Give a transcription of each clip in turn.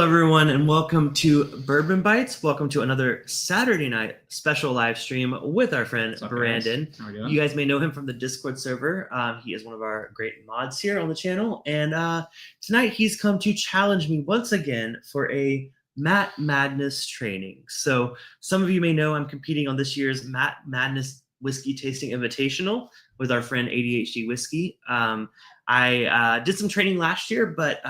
everyone, and welcome to Bourbon Bites. Welcome to another Saturday night special live stream with our friend Brandon. How are we doing? You guys may know him from the Discord server. He is one of our great mods here on the channel, and tonight he's come to challenge me once again for a Matt Madness training. So some of you may know I'm competing on this year's Matt Madness Whiskey Tasting Invitational with our friend ADHD Whiskey. I did some training last year, but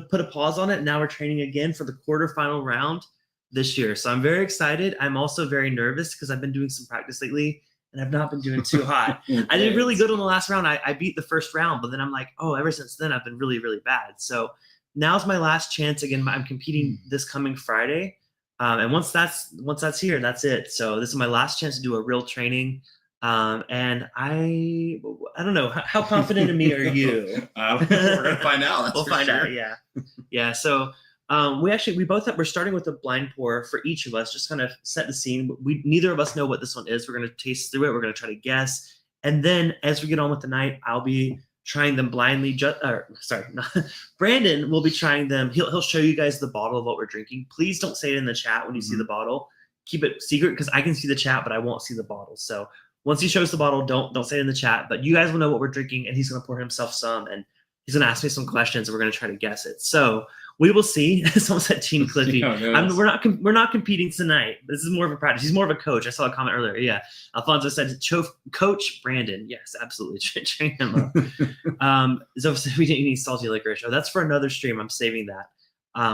put a pause on it. Now we're training again for the quarterfinal round this year. So I'm very excited. I'm also very nervous because I've been doing some practice lately and I've not been doing too hot. I did really good on the last round. I beat the first round, but then I'm like, oh, ever since then I've been really, really bad. So now's my last chance. Again, I'm competing this coming Friday. And once that's here, that's it. So this is my last chance to do a real training. And I don't know, how confident in me are you? We're gonna find out. We'll find out. Yeah. So we're starting with a blind pour for each of us, just kind of set the scene. Neither of us know what this one is. We're gonna taste through it. We're gonna try to guess, and then as we get on with the night, I'll be trying them blindly. Brandon will be trying them. He'll show you guys the bottle of what we're drinking. Please don't say it in the chat when you see the bottle. Keep it secret because I can see the chat, but I won't see the bottle. So once he shows the bottle, don't say it in the chat, but you guys will know what we're drinking, and he's going to pour himself some, and he's going to ask me some questions, and we're going to try to guess it. So we will see. Someone said Team Cliffy. We're not competing tonight. This is more of a practice. He's more of a coach. I saw a comment earlier. Yeah. Alfonso said, Coach Brandon. Yes, absolutely. Train him up. So we didn't need salty licorice. Oh, that's for another stream. I'm saving that.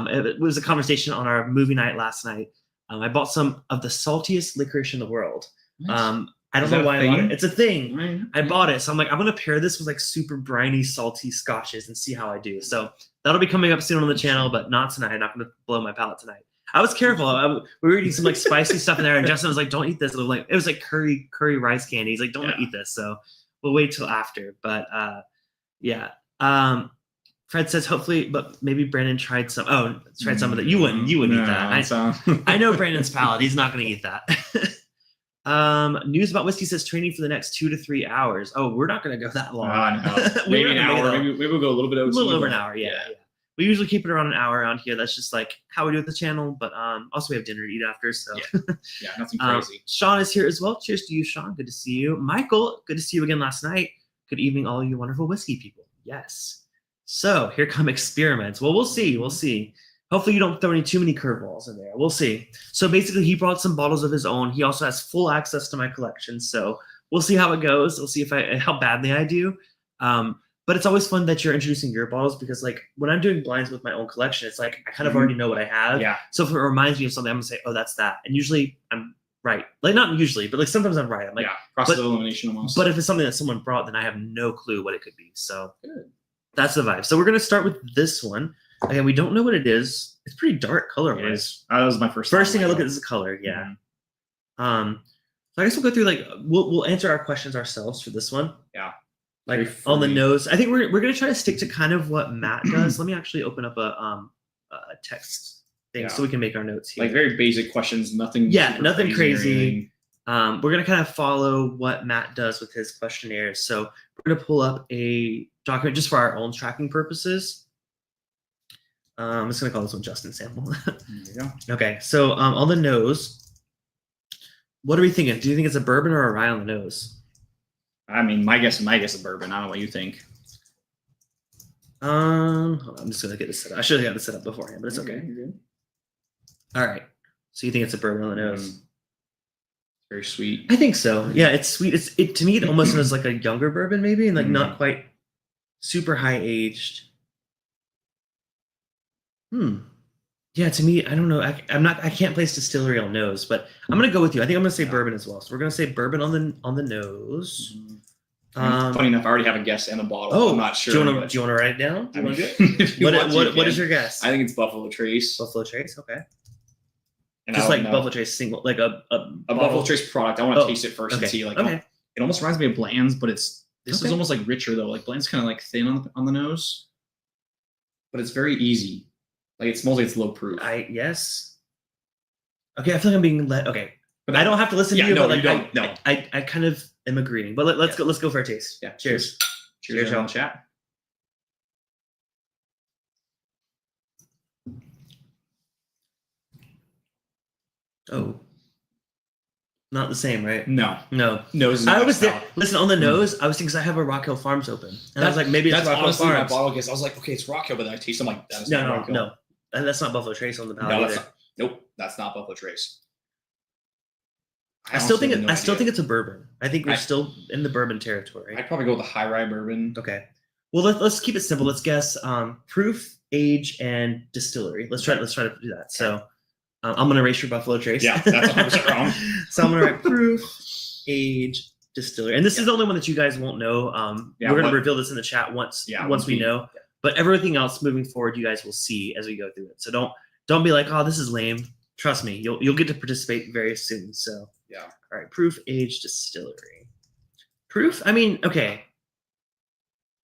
It was a conversation on our movie night last night. I bought some of the saltiest licorice in the world. Nice. I don't know why I bought it. It's a thing. Right. I bought it. So I'm like, I'm going to pair this with like super briny, salty scotches and see how I do. So that'll be coming up soon on the channel, but not tonight. I'm not going to blow my palate tonight. I was careful. We were eating some like spicy stuff in there, and Justin was like, don't eat this. It was like curry rice candy. He's like, don't eat this. So we'll wait till after. But yeah. Fred says, hopefully, but maybe Brandon tried some. Oh, tried some of that. You wouldn't eat that. I know Brandon's palate. He's not going to eat that. News about whiskey says training for the next 2 to 3 hours. Oh, we're not going to go that long. No. Maybe an hour. Maybe we'll go a little bit over. A little over an hour. Yeah. We usually keep it around an hour around here. That's just like how we do with the channel. But also we have dinner to eat after. So yeah, nothing crazy. Sean is here as well. Cheers to you, Sean. Good to see you, Michael. Good to see you again last night. Good evening, all you wonderful whiskey people. Yes. So here come experiments. Well, we'll see. Hopefully you don't throw too many curveballs in there. We'll see. So basically he brought some bottles of his own. He also has full access to my collection. So we'll see how it goes. We'll see how badly I do. But it's always fun that you're introducing your bottles because like when I'm doing blinds with my own collection, it's like I kind of already know what I have. Yeah. So if it reminds me of something, I'm gonna say, oh, that's that. And usually I'm right. Like not usually, but like sometimes I'm right. I'm like, process of elimination almost. But if it's something that someone brought, then I have no clue what it could be. So that's the vibe. So we're gonna start with this one. Again, we don't know what it is. It's pretty dark color-wise. That was my first thing I look at is the color. Yeah. So I guess we'll go through like we'll answer our questions ourselves for this one. Yeah. Like on the nose. I think we're gonna try to stick to kind of what Matt does. Let me actually open up a text thing so we can make our notes here. Like very basic questions. Nothing. Yeah. Nothing crazy. We're gonna kind of follow what Matt does with his questionnaires. So we're gonna pull up a document just for our own tracking purposes. I'm just going to call this one Justin Sample. There you go. Okay, so on the nose, what are we thinking? Do you think it's a bourbon or a rye on the nose? I mean, my guess is bourbon. I don't know what you think. Hold on, I'm just going to get this set up. I should have got this set up beforehand, but it's okay. You're good. All right, so you think it's a bourbon on the nose? Very sweet. I think so. Yeah, it's sweet. To me, it almost smells like a younger bourbon maybe, and like not quite super high aged. Yeah, to me, I don't know. I can't place distillery on nose, but I'm gonna go with you. I think I'm gonna say bourbon as well. So we're gonna say bourbon on the nose. Funny enough, I already have a guess and a bottle. Oh, I'm not sure. Do you want to write it down? Do you want to What is your guess? I think it's Buffalo Trace. Buffalo Trace, okay. And just like Buffalo Trace single, like a Buffalo Trace product. I want to taste it first and see. Like, it almost reminds me of Bland's, but this is almost like richer though. Like Bland's kind of like thin on the nose, but it's very easy. Like it smells like it's low proof. Yes. Okay, I feel like I'm being led. Okay, but I don't have to listen to you. No, but like, you don't. No, I kind of am agreeing. But let's go. Let's go for a taste. Yeah. Cheers. Cheers, y'all. Chat. Oh. Not the same, right? No. Nose is I was there. Listen, on the nose, I was thinking, because I have a Rock Hill Farms open. And I was like, maybe it's Rock Hill Farms. That's honestly my bottle guess. I was like, okay, it's Rock Hill, but then I taste them like, that is not Rock Hill. No. And that's not Buffalo Trace on the palate either. Nope, that's not Buffalo Trace. I still think it's a bourbon. I think we're still in the bourbon territory. I'd probably go with the high rye bourbon. Okay. Well, let's keep it simple. Let's guess proof, age, and distillery. Let's try to do that. So I'm gonna erase your Buffalo Trace. Yeah, that's 100% wrong. So I'm gonna write proof, age, distillery, and this is the only one that you guys won't know. We're gonna reveal this in the chat once we know. Yeah. But everything else moving forward, you guys will see as we go through it. So don't be like, oh, this is lame. Trust me, you'll get to participate very soon. So yeah. All right, proof, age, distillery. Proof. I mean, okay.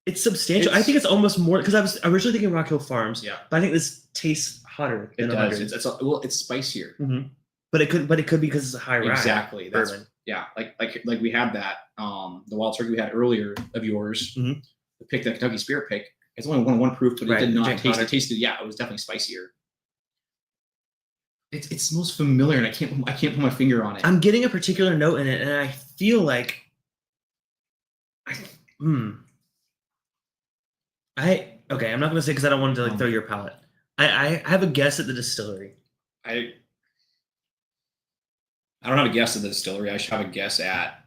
It's substantial. I think it's almost more because I was originally thinking Rock Hill Farms. Yeah. But I think this tastes hotter. It does. It's spicier. Mm-hmm. But it could be because it's a high rye. Exactly. Bourbon. Yeah. Like we had that the wild turkey we had earlier of yours. Mm-hmm. The pick, the Kentucky Spirit pick. It's only one proof, but it did not taste. It tasted. Yeah, it was definitely spicier. It smells familiar, and I can't put my finger on it. I'm getting a particular note in it, and I feel like I'm not gonna say because I don't want to throw your palate. I have a guess at the distillery. I don't have a guess at the distillery. I should have a guess at.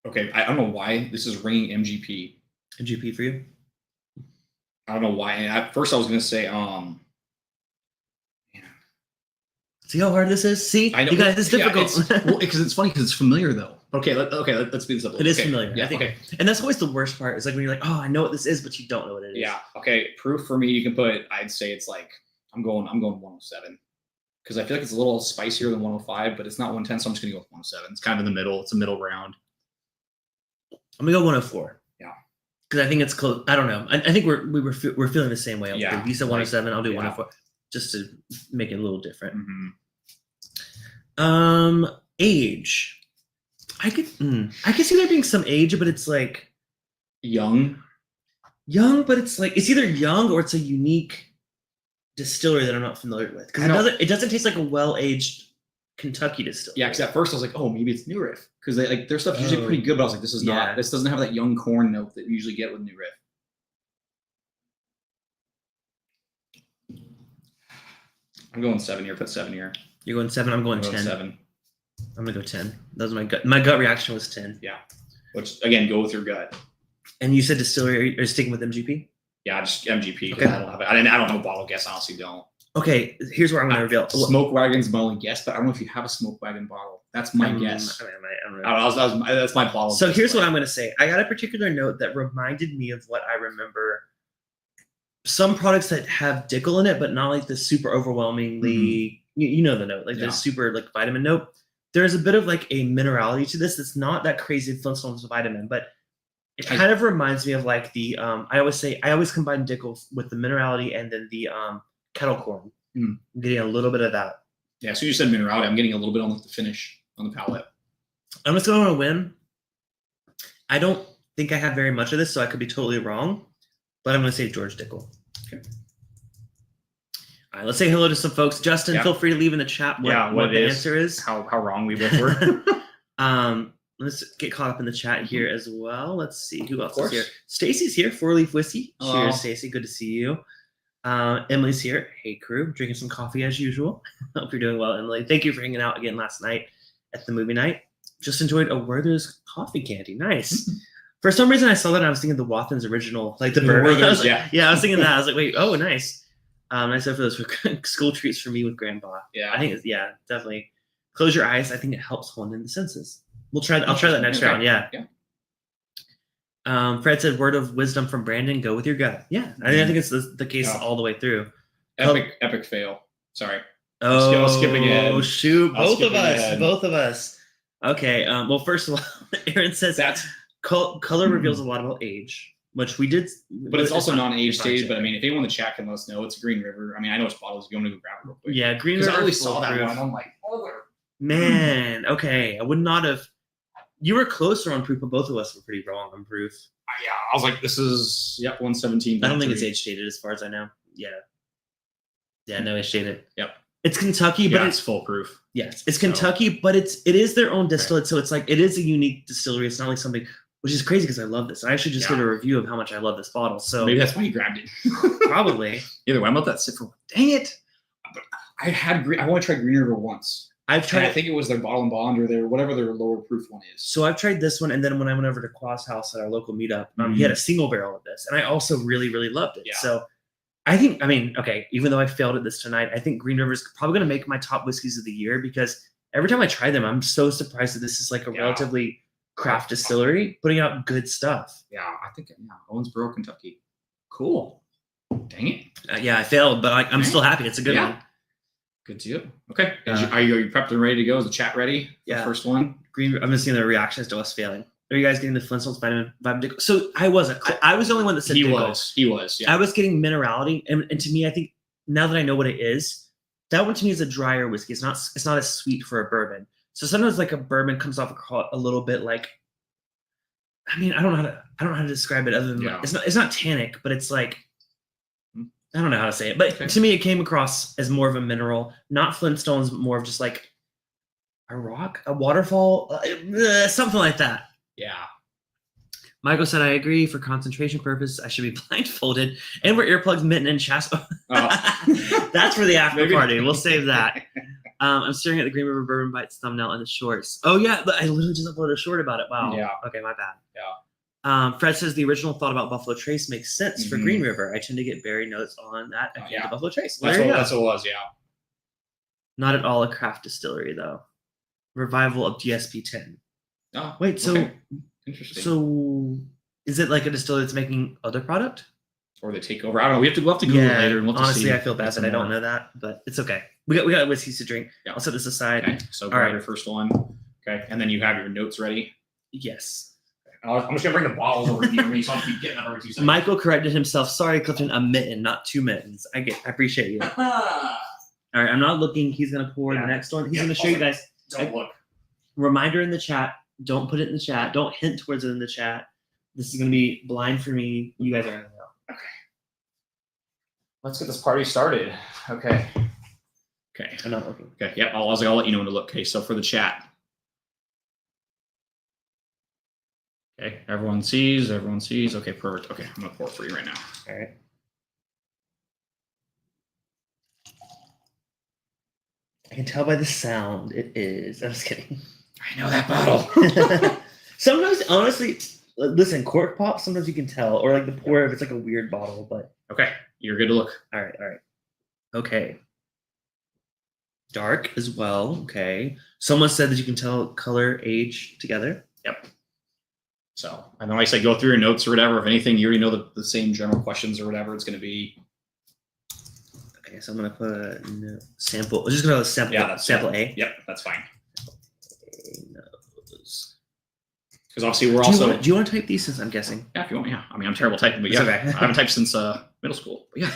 Okay, I don't know why this is ringing MGP. MGP for you? I don't know why. And at first, I was gonna say See how hard this is? See, I know, you guys, it's difficult. Because it's funny because it's familiar though. Let's be simple. It is familiar. Yeah, I think. Okay. And that's always the worst part. It's like when you're like, oh, I know what this is, but you don't know what it is. Yeah. Okay. Proof for me, you can put. I'd say it's like I'm going 107 because I feel like it's a little spicier than 105, but it's not 110, so I'm just gonna go with 107. It's kind of in the middle. It's a middle ground. I'm gonna go 104. Yeah. Because I think it's close. I don't know. I think we're feeling the same way. Yeah. You said 107. I'll do 104. Just to make it a little different. Mm-hmm. Age. I could see there being some age, but it's like young, but it's like it's either young or it's a unique distillery that I'm not familiar with because it doesn't taste like a well-aged Kentucky distillery. Yeah, because at first I was like, oh, maybe it's New Riff because their stuff's usually pretty good, but I was like, this is not. This doesn't have that young corn note that you usually get with New Riff. I'm going 7 here. Put 7 here. You're going 7. I'm going 10. 7. I'm gonna go 10. That was my gut. My gut reaction was 10. Yeah. Which again, go with your gut. And you said distillery. Are you sticking with MGP? Yeah, just MGP. Okay. I don't have it. I don't have a bottle guess. I honestly don't. Okay. Here's where I'm gonna reveal. Smoke Wagon's my only guess, but I don't know if you have a Smoke Wagon bottle. That's my guess. That's my bottle. So here's what I'm gonna say. I got a particular note that reminded me of what I remember. Some products that have Dickel in it, but not like the super overwhelmingly, you know the note, like the super like vitamin note. There's a bit of like a minerality to this that's not that crazy Flintstones vitamin, but it kind of reminds me of like the I always combine Dickel with the minerality and then the kettle corn. I'm getting a little bit of that. Yeah, so you said minerality. I'm getting a little bit on like the finish on the palate. I'm just going to win. I don't think I have very much of this, so I could be totally wrong. But I'm going to say George Dickel. Okay. All right, let's say hello to some folks. Justin, feel free to leave in the chat what the answer is. How wrong we both were. Let's get caught up in the chat here as well. Let's see who else is here. Stacy's here. 4-Leaf Whiskey. Cheers, Stacy. Good to see you. Emily's here. Hey, crew. Drinking some coffee as usual. Hope you're doing well, Emily. Thank you for hanging out again last night at the movie night. Just enjoyed a Werther's coffee candy. Nice. For some reason, I saw that and I was thinking the Wathen's original, like the bourbon. I was was thinking that. I was like, wait, oh, nice. I said for those school treats for me with Grandpa. Yeah, I think it's definitely. Close your eyes. I think it helps hone in the senses. I'll try that next round. Yeah. Fred said, "Word of wisdom from Brandon: Go with your gut." Yeah, I think it's the case all the way through. Epic fail. Sorry. I'll skip again. Oh shoot! Both of us. Okay. Well, first of all, Aaron says that's color reveals a lot about age. Which we did, but it's also non-age stated. But I mean, if anyone in the chat can let us know, it's Green River. I mean, I know it's bottles. You want to go grab it real quick? Yeah, Green River. I really saw that one. I'm like, man. Okay, I would not have. You were closer on proof, but both of us were pretty wrong on proof. Yeah, I was like, this is 117. I don't think it's age stated as far as I know. Yeah, no age stated. Yep. It's Kentucky, but it's foolproof. Yes, it's Kentucky, but it is their own distillate, so it's like it is a unique distillery. It's not like something, which is crazy because I love this. I actually just did a review of how much I love this bottle. So maybe that's why you grabbed it. Probably. Either way, I'm about that sit for. Dang it! I want to try Green River once. I've tried. I think it was their Bottle and Bond or their whatever their lower proof one is. So I've tried this one, and then when I went over to Quas House at our local meetup, he had a single barrel of this, and I also really, really loved it. Yeah. So I think, okay, even though I failed at this tonight, I think Green River is probably going to make my top whiskeys of the year because every time I try them, I'm so surprised that this is like a relatively craft distillery putting out good stuff. Yeah, I think Owensboro, Kentucky. Cool. Dang it. I failed, but I'm still happy. It's a good one. Good deal. Okay. Are you prepped and ready to go? Is the chat ready? Yeah. First one. I'm just seeing the reactions to us failing. Are you guys getting the Flintstones vitamin? So I wasn't. I was the only one that said he was. Yeah. I was getting minerality, and to me, I think now that I know what it is, that one to me is a drier whiskey. It's not as sweet for a bourbon. So sometimes like a bourbon comes off a little bit like. I don't know how to describe it other than it's not tannic, but it's like. I don't know how to say it, but to me, it came across as more of a mineral, not Flintstones, more of just like a rock, a waterfall, something like that. Yeah. Michael said, I agree. For concentration purposes, I should be blindfolded and wear earplugs, mitten, and chest. Oh. That's for the after party. We'll save that. I'm staring at the Green River Bourbon Bites thumbnail in the shorts. Oh, yeah. I literally just uploaded a short about it. Wow. Yeah. Okay, my bad. Yeah. Fred says the original thought about Buffalo Trace makes sense for Green River. I tend to get berry notes on that. The Buffalo Trace. That's what it was, yeah. Not at all a craft distillery, though. Revival of DSP 10. Oh, wait, so interesting. So is it like a distillery that's making other product? Or they take over? I don't know. We'll have to Google it later. And honestly, I feel bad that I don't know that, but it's okay. We got whiskeys to drink. Yeah. I'll set this aside. Okay. So grab your first one. Okay. And then you have your notes ready. Yes. I'm just gonna bring the bottles over here. So I'll keep getting them every 2 seconds. Michael corrected himself. Sorry, Clifton, a mitten, not 2 mittens. I appreciate you. All right, I'm not looking. He's gonna pour the next one. He's gonna show you guys. Don't look. Reminder in the chat. Don't put it in the chat. Don't hint towards it in the chat. This is gonna be blind for me. You guys are gonna know. Okay. Let's get this party started. Okay. Okay. I'm not looking. Okay. Yep. I'll let you know when to look. Okay. So for the chat. Okay, everyone sees. Okay, perfect. Okay, I'm gonna pour for you right now. All right. I can tell by the sound it is. I'm just kidding. I know that bottle. Sometimes, honestly, listen, cork pop, sometimes you can tell. Or like the pour if it's like a weird bottle, but. Okay, you're good to look. All right. Okay. Dark as well. Okay. Someone said that you can tell color, age together. Yep. So, and then like I said, go through your notes or whatever. If anything, you already know the same general questions or whatever it's going to be. Okay, so I'm going to put a sample. We're just going to sample. Yeah, that's sample A. Yep, that's fine. Because obviously we're also. Do you want to type these since I'm guessing? Yeah, if you want. Yeah, I mean I'm terrible typing, but yeah, okay. I haven't typed since middle school. But yeah.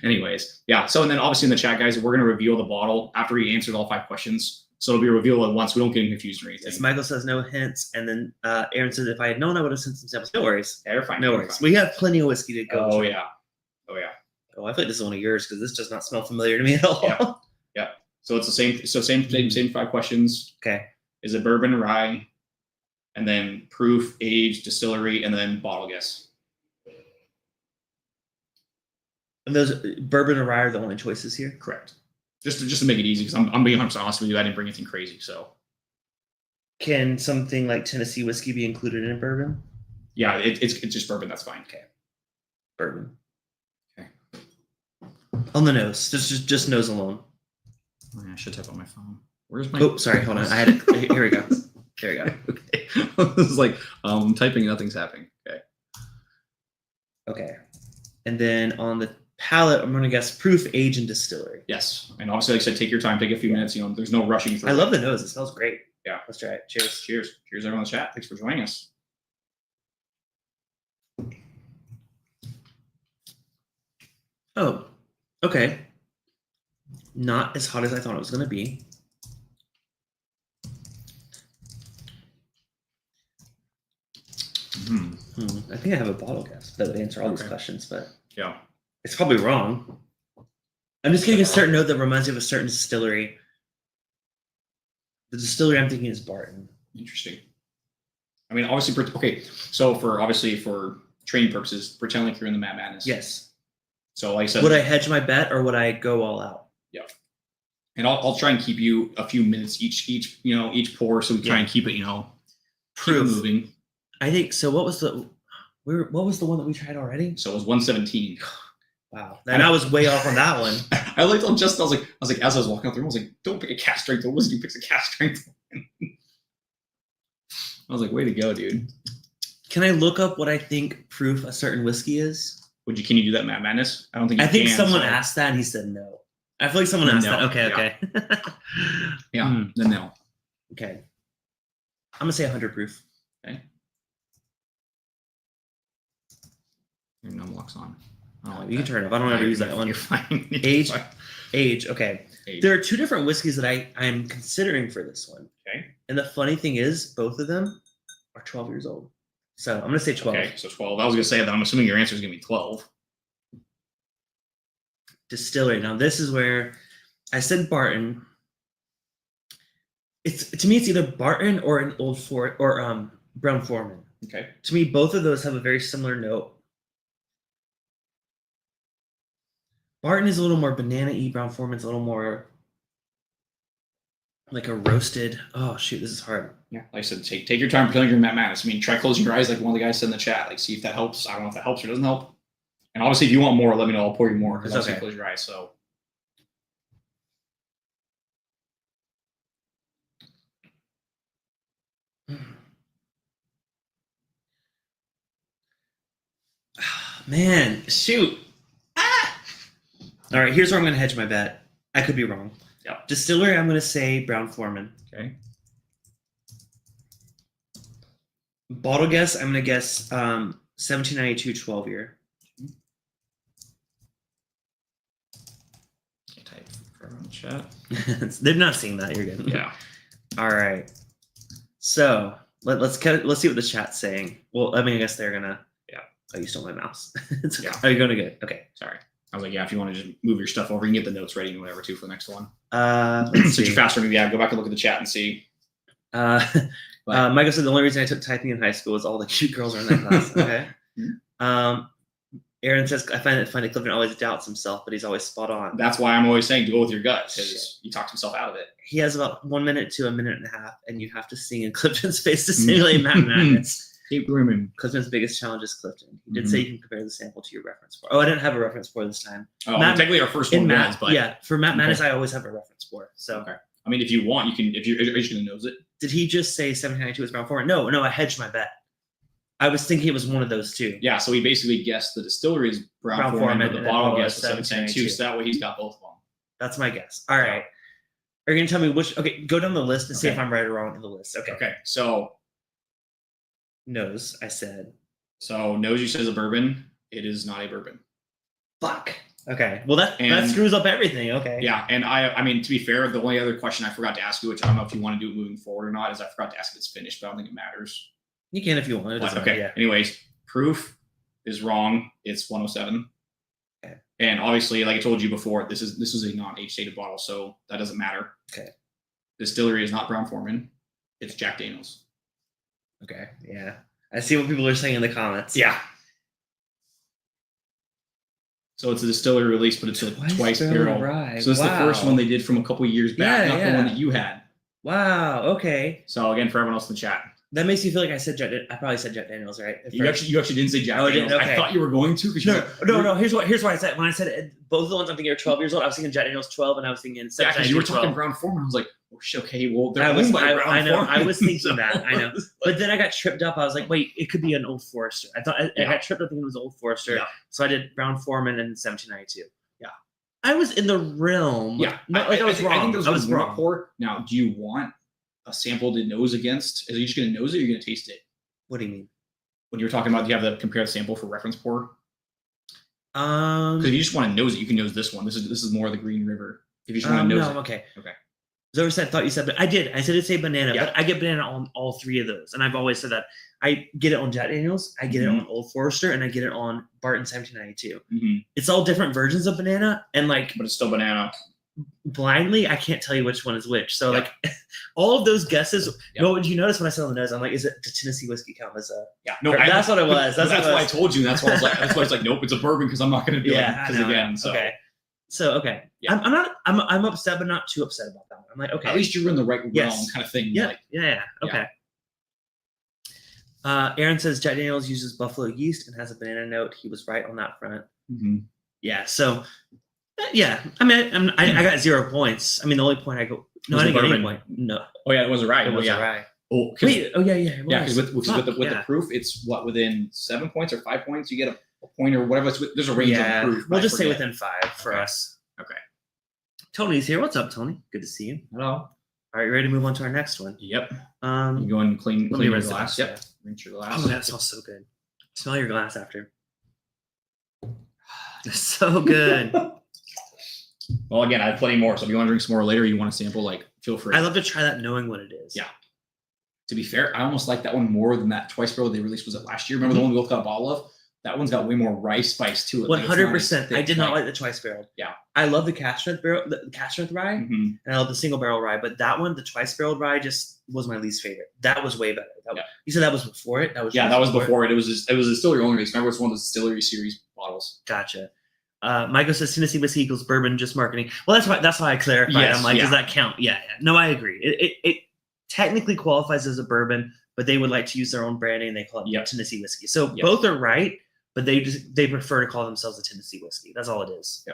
Anyways, yeah. So and then obviously in the chat, guys, we're going to reveal the bottle after he answered all 5 questions. So it'll be revealed at once. We don't get confused or anything. Yes, Michael says no hints, and then Aaron says if I had known, I would have sent some samples. No worries. Yeah, you're fine. No worries. We have plenty of whiskey to go. Oh yeah. Oh, I feel like this is one of yours because this does not smell familiar to me at all. Yeah. So it's the same. So same 5 questions. Okay. Is it bourbon or rye? And then proof, age, distillery, and then bottle guess. And those bourbon or rye are the only choices here? Correct. Just to make it easy, because I'm being 100% honest with you, I didn't bring anything crazy. So, can something like Tennessee whiskey be included in bourbon? Yeah, it's just bourbon. That's fine. Okay, bourbon. Okay. On the nose, just nose alone. Oh, yeah, I should type on my phone. Where's my? Oh, sorry. Hold on. I had it. Here we go. There we go. Okay. This is like typing. Nothing's happening. Okay. Okay. And then on the palate, I'm going to guess proof, age, and distillery. Yes. And obviously, like I said, take your time, take a few minutes. There's no rushing through. I love the nose. It smells great. Yeah. Let's try it. Cheers. Cheers. Cheers, everyone in the chat. Thanks for joining us. Oh, okay. Not as hot as I thought it was going to be. I think I have a bottle guess that would answer all these questions, but yeah, it's probably wrong. I'm just getting a certain note that reminds me of a certain distillery. The distillery I'm thinking is Barton. Interesting. I mean, obviously, okay. So for training purposes, pretend like you're in the Matt Madness. Yes. So like I said, would I hedge my bet or would I go all out? Yeah. And I'll try and keep you a few minutes each pour, so we try and keep it proof moving. I think so. What was the one that we tried already? So it was 117. Wow. And I was way off on that one. I was like, as I was walking out there, I was like, don't pick a cast strength one. Whiskey picks a cast strength one. I was like, way to go, dude. Can I look up what I think proof a certain whiskey is? Can you do that, Matt Madness? I don't think. I think someone asked that and he said no. I feel like someone asked that. Okay. Yeah. Then no. Okay. I'm gonna say 100 proof. Okay. Your num locks on. You can turn it off. I don't ever use that one. You're fine. Age. Okay. Age. There are 2 different whiskeys that I'm considering for this one. Okay. And the funny thing is, both of them are 12 years old. So I'm gonna say 12. Okay, so 12. I was gonna say that I'm assuming your answer is gonna be 12. Distillery. Now this is where I said Barton. To me, it's either Barton or an Old Fort or Brown-Forman. Okay. To me, both of those have a very similar note. Barton is a little more banana-y. Brown-Forman's a little more like a roasted. Oh shoot, this is hard. Yeah, like I said, take your time feeling your Matt Madness. I mean, try closing your eyes, like one of the guys said in the chat. Like, see if that helps. I don't know if that helps or doesn't help. And obviously, if you want more, let me know. I'll pour you more. Because obviously, close your eyes. So. Man, shoot. All right, here's where I'm going to hedge my bet. I could be wrong. Yeah. Distillery, I'm going to say Brown-Forman. Okay. Bottle guess, I'm going to guess 1792 12 year. Type for everyone chat. They're not seeing that. You're good. Yeah. All right. So let's see what the chat's saying. Well, I mean, I guess they're gonna. Yeah. Oh, you stole my mouse. Yeah. Are you going to get? Okay. Sorry. I was like, yeah. If you want to just move your stuff over, you can get the notes ready and whatever too for the next one. Since you're faster, maybe go back and look at the chat and see. Michael said the only reason I took typing in high school is all the cute girls are in that class. Okay. Aaron says, I find it funny. Clifton always doubts himself, but he's always spot on. That's why I'm always saying go with your gut, because he talks himself out of it. He has about 1 minute to a minute and a half, and you have to sing in Clifton's face to simulate Matt Madness. Keep rooming. Clifton's biggest challenge is Clifton. He did say you can compare the sample to your reference pour. Oh, I didn't have a reference pour this time. Oh, technically our first one was, but yeah, for Matt Madness, I always have a reference pour. So okay. I mean, if you want, you can. If you're just gonna nose it. Did he just say 1792 was Brown-Forman? No, I hedged my bet. I was thinking it was one of those two. Yeah, so he basically guessed the distillery is Brown-Forman, but the bottle guess was 1792. So that way he's got both of them. That's my guess. All right. Are you gonna tell me which? Okay, go down the list and see if I'm right or wrong in the list. Okay. Okay. So nose, I said. So nose, you said is a bourbon. It is not a bourbon. Fuck. Okay. Well, that screws up everything. Okay. Yeah, and I mean, to be fair, the only other question I forgot to ask you, which I don't know if you want to do it moving forward or not, is I forgot to ask if it's finished, but I don't think it matters. You can if you want. Okay. Yeah. Anyways, proof is wrong. It's 107. Okay. And obviously, like I told you before, this is a non-age stated bottle, so that doesn't matter. Okay. Distillery is not Brown-Forman. It's Jack Daniel's. Okay. Yeah. I see what people are saying in the comments. Yeah. So it's a distillery release, but it's a twice barrel. So it's the first one they did from a couple years back, not the one that you had. Wow. Okay. So again, for everyone else in the chat. That makes me feel like I probably said Jack Daniels, right? You actually didn't say Jack Daniels. Okay. I thought you were going to. No. Here's what I said. When I said it, both of the ones I'm thinking are 12 years old, I was thinking Jack Daniels 12, and I was thinking 17. Yeah, because you were talking Brown-Forman. I was like, oh shit, okay, well, they're owned by Brown-Forman. I know. I was thinking that. I know. But then I got tripped up. I was like, wait, it could be an Old Forester. I thought I got tripped up thinking it was Old Forester. Yeah. So I did Brown-Forman and 1792. Yeah. I was in the realm. Yeah. I was wrong. I think I was wrong. Pour. Now, do you want a sample to nose against? Are you just going to nose it or are you going to taste it? What do you mean? When you're talking about, do you have the compare the sample for reference pour? Because if you just want to nose it, you can nose this one. This is more of the Green River. If you just want to nose it. Okay. Okay. Zoe said, thought you said, but I did. I said it'd say banana, but I get banana on all three of those. And I've always said that I get it on Jack Daniels, I get it on Old Forester, and I get it on Barton 1792. It's all different versions of banana, and like, but it's still banana. Blindly, I can't tell you which one is which. So like, all of those guesses. What would you notice when I said on the nose? I'm like, is it the Tennessee whiskey count as a? Yeah, no, that's what it was. That's why I told you. That's why I was like, that's why it's like, nope, it's a bourbon because I'm not going to do it because again. So okay. So okay, yeah. I'm not. I'm upset, but not too upset about that one. I'm like, okay, at least you're in the right realm, kind of thing. Yeah, like, okay. Aaron says Jack Daniels uses buffalo yeast and has a banana note. He was right on that front. Yeah. So, yeah. I mean, I got 0 points. I mean, the only point I go. No, I didn't get any point. No. Oh yeah, it was a rye. It was a rye. Oh, wait. Oh yeah. Yeah, because with the proof, it's what, within 7 points or 5 points, you get a point or whatever. There's a range of proof. We'll just say within 5 for us. Okay. Tony's here. What's up, Tony? Good to see you. Hello. All right, you ready to move on to our next one? Yep. You go and clean your glass. Yep. Rinse your glass. Oh, that smells so good. Smell your glass after. It's so good. Well, again, I have plenty more. So if you want to drink some more later, you want to sample, like, feel free. I love to try that knowing what it is. Yeah. To be fair, I almost like that one more than that Twice Barrel they released. Was it last year? Remember the one we both got a bottle of? That one's got way more rice spice to it. 100%. I did not like the Twice Barrel. Yeah. I love the Cask Strength rye, and I love the single barrel rye, but that one, the Twice Barrel rye, just was my least favorite. That was way better. You said that was before it? That was before it. It was a distillery only release. Remember, it's one of the distillery series bottles. Gotcha. Michael says Tennessee whiskey equals bourbon, just marketing. Well, that's why I clarified. Yes, I'm like, does that count? Yeah. No, I agree. It technically qualifies as a bourbon, but they would like to use their own branding. They call it Tennessee whiskey. So both are right, but they prefer to call themselves a Tennessee whiskey. That's all it is. Yeah.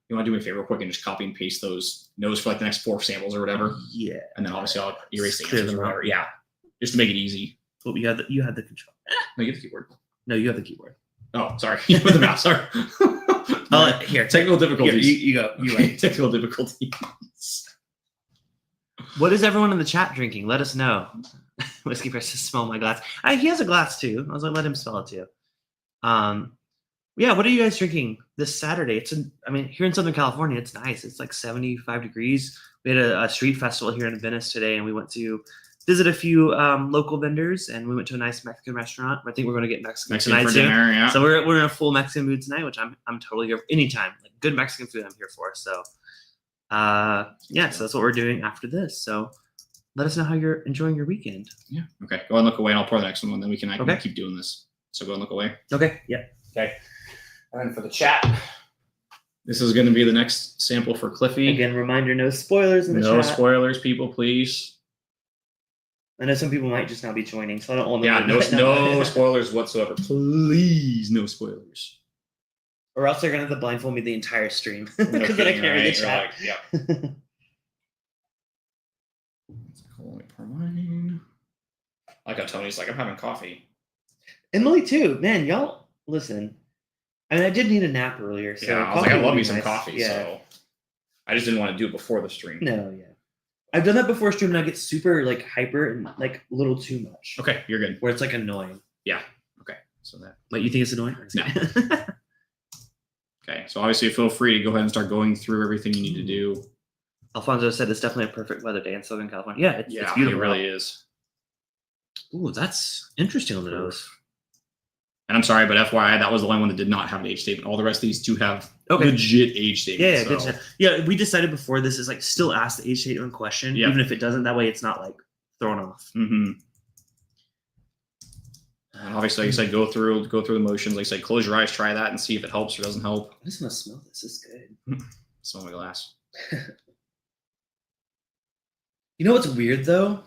You want to do me a favor real quick and just copy and paste those notes for like the next 4 samples or whatever. Yeah. And then obviously I'll erase the answers or whatever. Yeah. Just to make it easy. Well, you had the control. No, you have the keyboard. No, you have the keyboard. Oh, sorry. You put the mouse. Sorry. Here. Technical difficulties. Here, you go. You wait. Technical difficulties. What is everyone in the chat drinking? Let us know. Whiskey Press says, smell my glass. He has a glass too. I was like, let him smell it too. Yeah, what are you guys drinking this Saturday? Here in Southern California, it's nice. It's like 75 degrees. We had a street festival here in Venice today, and we went to visit a few local vendors, and we went to a nice Mexican restaurant. I think we're going to get Mexican tonight for dinner, yeah. So we're in a full Mexican mood tonight, which I'm totally here for. Anytime. Like, good Mexican food I'm here for. So, so that's what we're doing after this. So let us know how you're enjoying your weekend. Yeah. Okay. Go and look away, and I'll pour the next one, and then I can keep doing this. So go and look away. Okay. Yeah. Okay. And then for the chat, this is going to be the next sample for Cliffy. Again, reminder: no spoilers in the chat. No spoilers, people, please. I know some people might just now be joining, so I don't want them. Yeah, no spoilers whatsoever. Please, no spoilers. Or else they're going to have to blindfold me the entire stream. Because then I can't read the chat. Yeah. Let me pour mine. I like how Tony's like, I'm having coffee. Emily too. Man, y'all listen. I mean, I did need a nap earlier. So yeah, I was like, I love me some coffee. Yeah. So I just didn't want to do it before the stream. No, yeah. I've done that before stream, and I get super like hyper and like a little too much. Okay, you're good. Where it's like annoying. Yeah. Okay. So that. Wait, you think it's annoying? No. Okay. So obviously, feel free to go ahead and start going through everything you need to do. Alfonso said it's definitely a perfect weather day in Southern California. Yeah, it's beautiful. It really is. Ooh, that's interesting on the nose. And I'm sorry, but FYI, that was the only one that did not have an age statement. All the rest of these do have legit age statements. Yeah, good. Yeah, we decided before this is like still ask the age statement question, even if it doesn't. That way, it's not like thrown off. Mm-hmm. And obviously, like I said, go through the motions. Like I said, close your eyes, try that, and see if it helps or doesn't help. I just want to smell this. It's good. Smell my glass. You know what's weird though?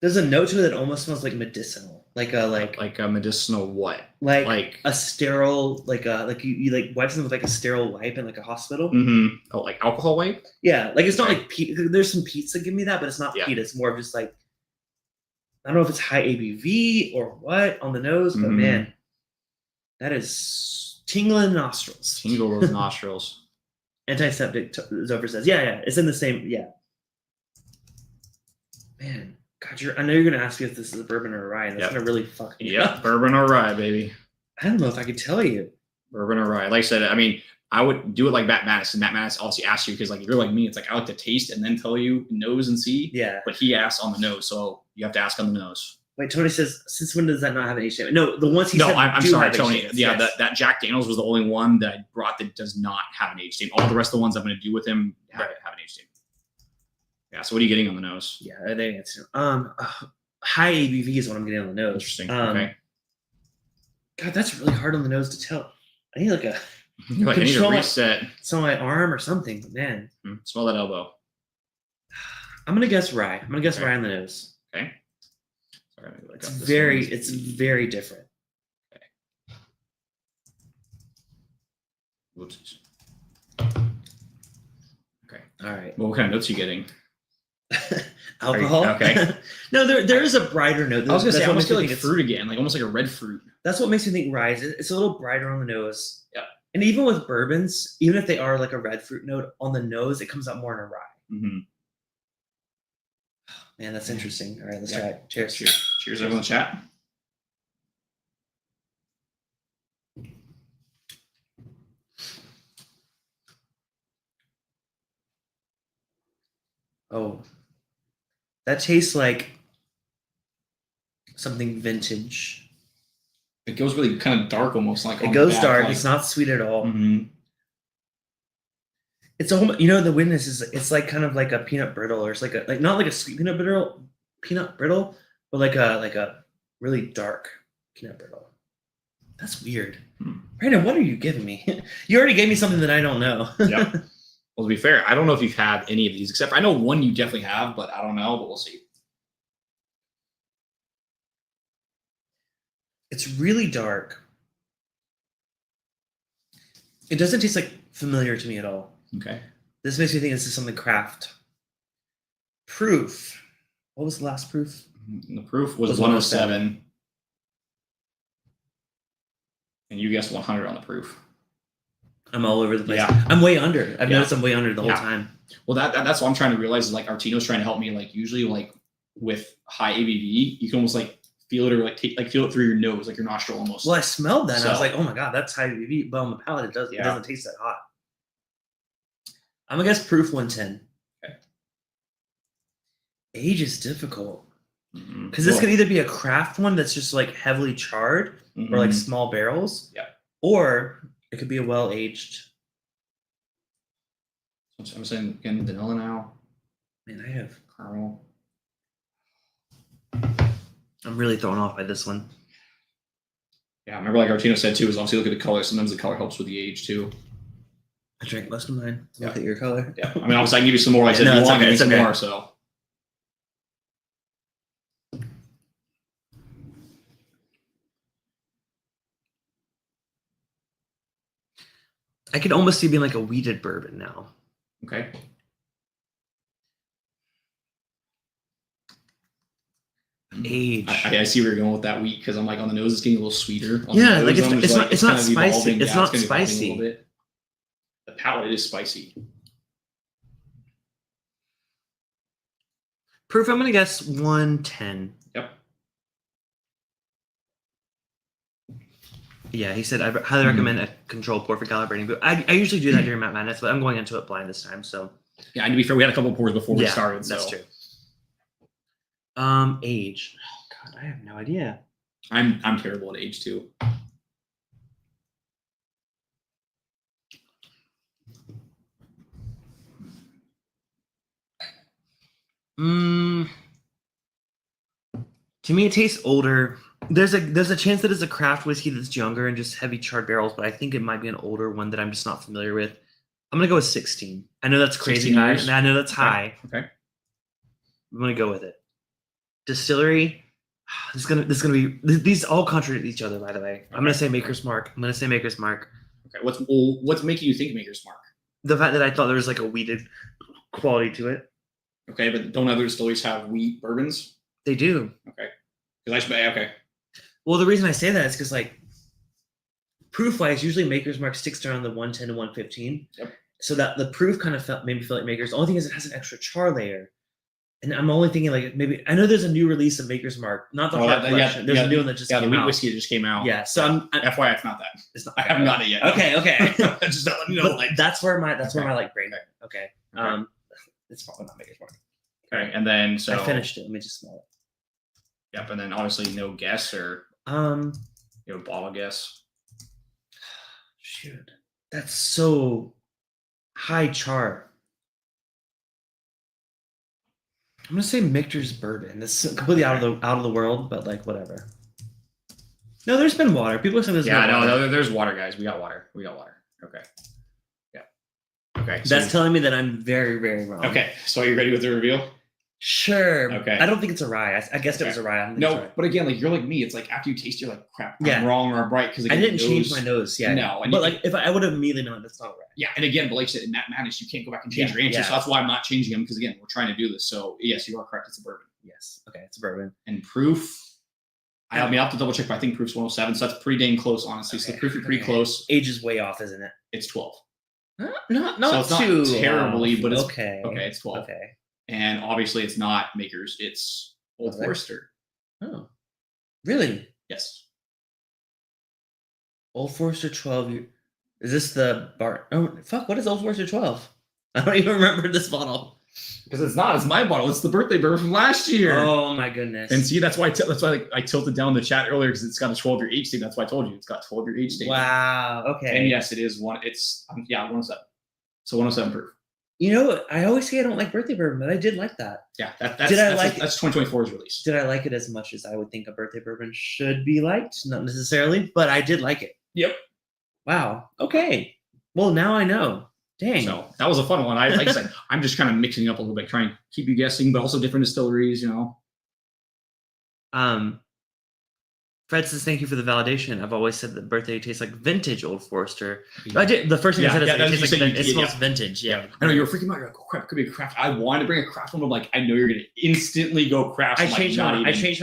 There's a note to it that almost smells like medicinal, like a medicinal what? Like a sterile, you like wipe something with like a sterile wipe in like a hospital. Mm-hmm. Oh, like alcohol wipe? Yeah, like it's not like peat. There's some peats that give me that, but it's not peat. It's more of just like I don't know if it's high ABV or what on the nose, but man, that is tingling nostrils. Tingle those nostrils. Antiseptic, Zoper says. Yeah, it's in the same. Yeah. Man. God, I know you're going to ask me if this is a bourbon or a rye, and that's going to really fuck me up. Bourbon or rye, baby. I don't know if I could tell you. Bourbon or rye. Like I said, I mean, I would do it like Matt Mattis, and Matt Mattis obviously asks you because, like, if you're like me, it's like I like to taste and then tell you nose and see. Yeah. But he asks on the nose, so you have to ask on the nose. Wait, Tony says, since when does that not have an age statement? No, the ones he no, said I'm do sorry, have age Tony. statements, Yeah, yes. that Jack Daniels was the only one that I brought that does not have an age statement. All the rest of the ones I'm going to do with him have an age statement. Yeah. So what are you getting on the nose? Yeah, they answer. High ABV is what I'm getting on the nose. Interesting. Okay. God, that's really hard on the nose to tell. I need like a You're like, I need to reset. Some of my arm or something, man. Smell that elbow. I'm gonna guess rye. I'm gonna guess rye on the nose. Okay. Sorry, it's very different. Okay. Whoops. Okay. All right. Well, what kind of notes are you getting? Alcohol. Okay. No, there is a brighter note. I was gonna say I almost feel like fruit again, like almost like a red fruit. That's what makes me think rye. It's a little brighter on the nose. Yeah. And even with bourbons, even if they are like a red fruit note on the nose, it comes out more in a rye. Mm-hmm. Man, that's interesting. All right, let's try it. Cheers. Cheers, everyone in the chat. Oh, that tastes like something vintage. It goes really kind of dark, almost like it goes dark. Like, it's not sweet at all. Mm-hmm. It's almost, the weirdness is it's like kind of like a peanut brittle, or it's like not like a sweet peanut brittle, but like a really dark peanut brittle. That's weird. Brandon, what are you giving me? You already gave me something that I don't know. Yeah. Well, to be fair, I don't know if you've had any of these, except for I know one you definitely have, but I don't know, but we'll see. It's really dark. It doesn't taste like familiar to me at all. Okay. This makes me think this is something craft. Proof. What was the last proof? The proof was 107. And you guessed 100 on the proof. I'm all over the place. Yeah. I'm way under. I've noticed I'm way under the whole time. Well, that's what I'm trying to realize is like Artino's trying to help me. Like usually like with high ABV, you can almost like feel it or like feel it through your nose, like your nostril almost. Well, I smelled that and I was like, oh my God, that's high ABV. But on the palate, it doesn't taste that hot. I'm gonna guess proof 110. Okay. Age is difficult. Because this could either be a craft one that's just like heavily charred or like small barrels. Yeah. Or it could be a well-aged. I'm saying again, vanilla now. Man, I have caramel. I'm really thrown off by this one. Yeah, I remember like Artino said too, is obviously look at the color. Sometimes the color helps with the age too. I drank most of mine. Look at your color. Yeah. I mean, obviously I can give you some more. I said you want, give me some more, so. I could almost see being like a wheated bourbon now. Okay. Age. I see where you're going with that wheat because I'm like on the nose, it's getting a little sweeter. Yeah, like it's not spicy. It's not spicy. A little bit. The palate is spicy. Proof, I'm gonna guess 110. Yep. Yeah, he said I highly recommend a controlled pour for calibrating. But I usually do that during Matt Madness, but I'm going into it blind this time. So yeah, and to be fair, we had a couple of pours before we started. That's true. Age. Oh, God, I have no idea. I'm terrible at age too. To me, it tastes older. There's a chance that it's a craft whiskey that's younger and just heavy charred barrels, but I think it might be an older one that I'm just not familiar with. I'm gonna go with 16. I know that's crazy high. And I know that's high. Okay. I'm gonna go with it. Distillery. This is gonna be. These all contradict each other, by the way. Okay. I'm gonna say Maker's Mark. Okay. What's making you think Maker's Mark? The fact that I thought there was like a wheated quality to it. Okay, but don't other distilleries have wheat bourbons? They do. Okay. Okay. Well, the reason I say that is because, like, proof-wise, usually Maker's Mark sticks around the 110 to 115. Yep. So that the proof kind of made me feel like Maker's. The only thing is it has an extra char layer. And I'm only thinking, like, maybe... I know there's a new release of Maker's Mark. Not the hard collection. There's a new one that just came out. Yeah, the wheat whiskey that just came out. Yeah, so I'm FYI, it's not that. It's not. I haven't got it yet. Okay. Just not let me know. Like, that's where my like brain. Okay. It's probably not Maker's Mark. Okay, and then so... I finished it. Let me just smell it. Yep, and then obviously no guess or bottle guess. Shoot, that's so high chart. I'm gonna say Michter's bourbon. This is completely out of the world, but like whatever. No, there's been water. People are saying there's no, there's water, guys. We got water. Okay. Yeah. Okay. So that's telling me that I'm very, very wrong. Okay. So are you ready with the reveal? Sure. Okay. I don't think it's a rye. I guessed it was a rye. No, but again, like you're like me. It's like after you taste, you're like, crap, I'm wrong or I'm right because I didn't change my nose. Yeah. No, but like if I would have immediately known that's not right. Yeah, and again, but like you said, in Matt Madness, you can't go back and change your answer. So that's why I'm not changing them because again, we're trying to do this. So yes, you are correct. It's a bourbon. Yes. Okay, it's a bourbon. And proof. I mean, I'll have to double check, but I think proof's 107, so that's pretty dang close, honestly. Okay. So the proof is pretty close. Age is way off, isn't it? It's 12. Not so it's too not terribly, but it's okay. Okay, it's 12. Okay. And obviously, it's not Makers. It's Old Forester. Oh, really? Yes. Old Forester 12. Is this the bar? Oh, fuck. What is Old Forester 12? I don't even remember this bottle. Because it's not. It's my bottle. It's the birthday bourbon from last year. Oh my goodness! And see, that's why I tilted down the chat earlier because it's got a 12-year age date. That's why I told you it's got 12-year age date. Wow. Okay. And yes, it is one. It's 107. So 107 proof. You know, I always say I don't like birthday bourbon, but I did like that. Yeah, that's 2024's release. Did I like it as much as I would think a birthday bourbon should be liked? Not necessarily, but I did like it. Yep. Wow. Okay. Well, now I know. Dang. So that was a fun one. Like I said, I'm just kind of mixing it up a little bit, trying to keep you guessing, but also different distilleries, Fred says, thank you for the validation. I've always said that birthday tastes like vintage Old Forester. I did. The first thing I said is it smells vintage. Yeah. I know you were freaking out. You're like, oh, crap, it could be a craft. I wanted to bring a craft one, but like, I know you're going to instantly go craft. I changed my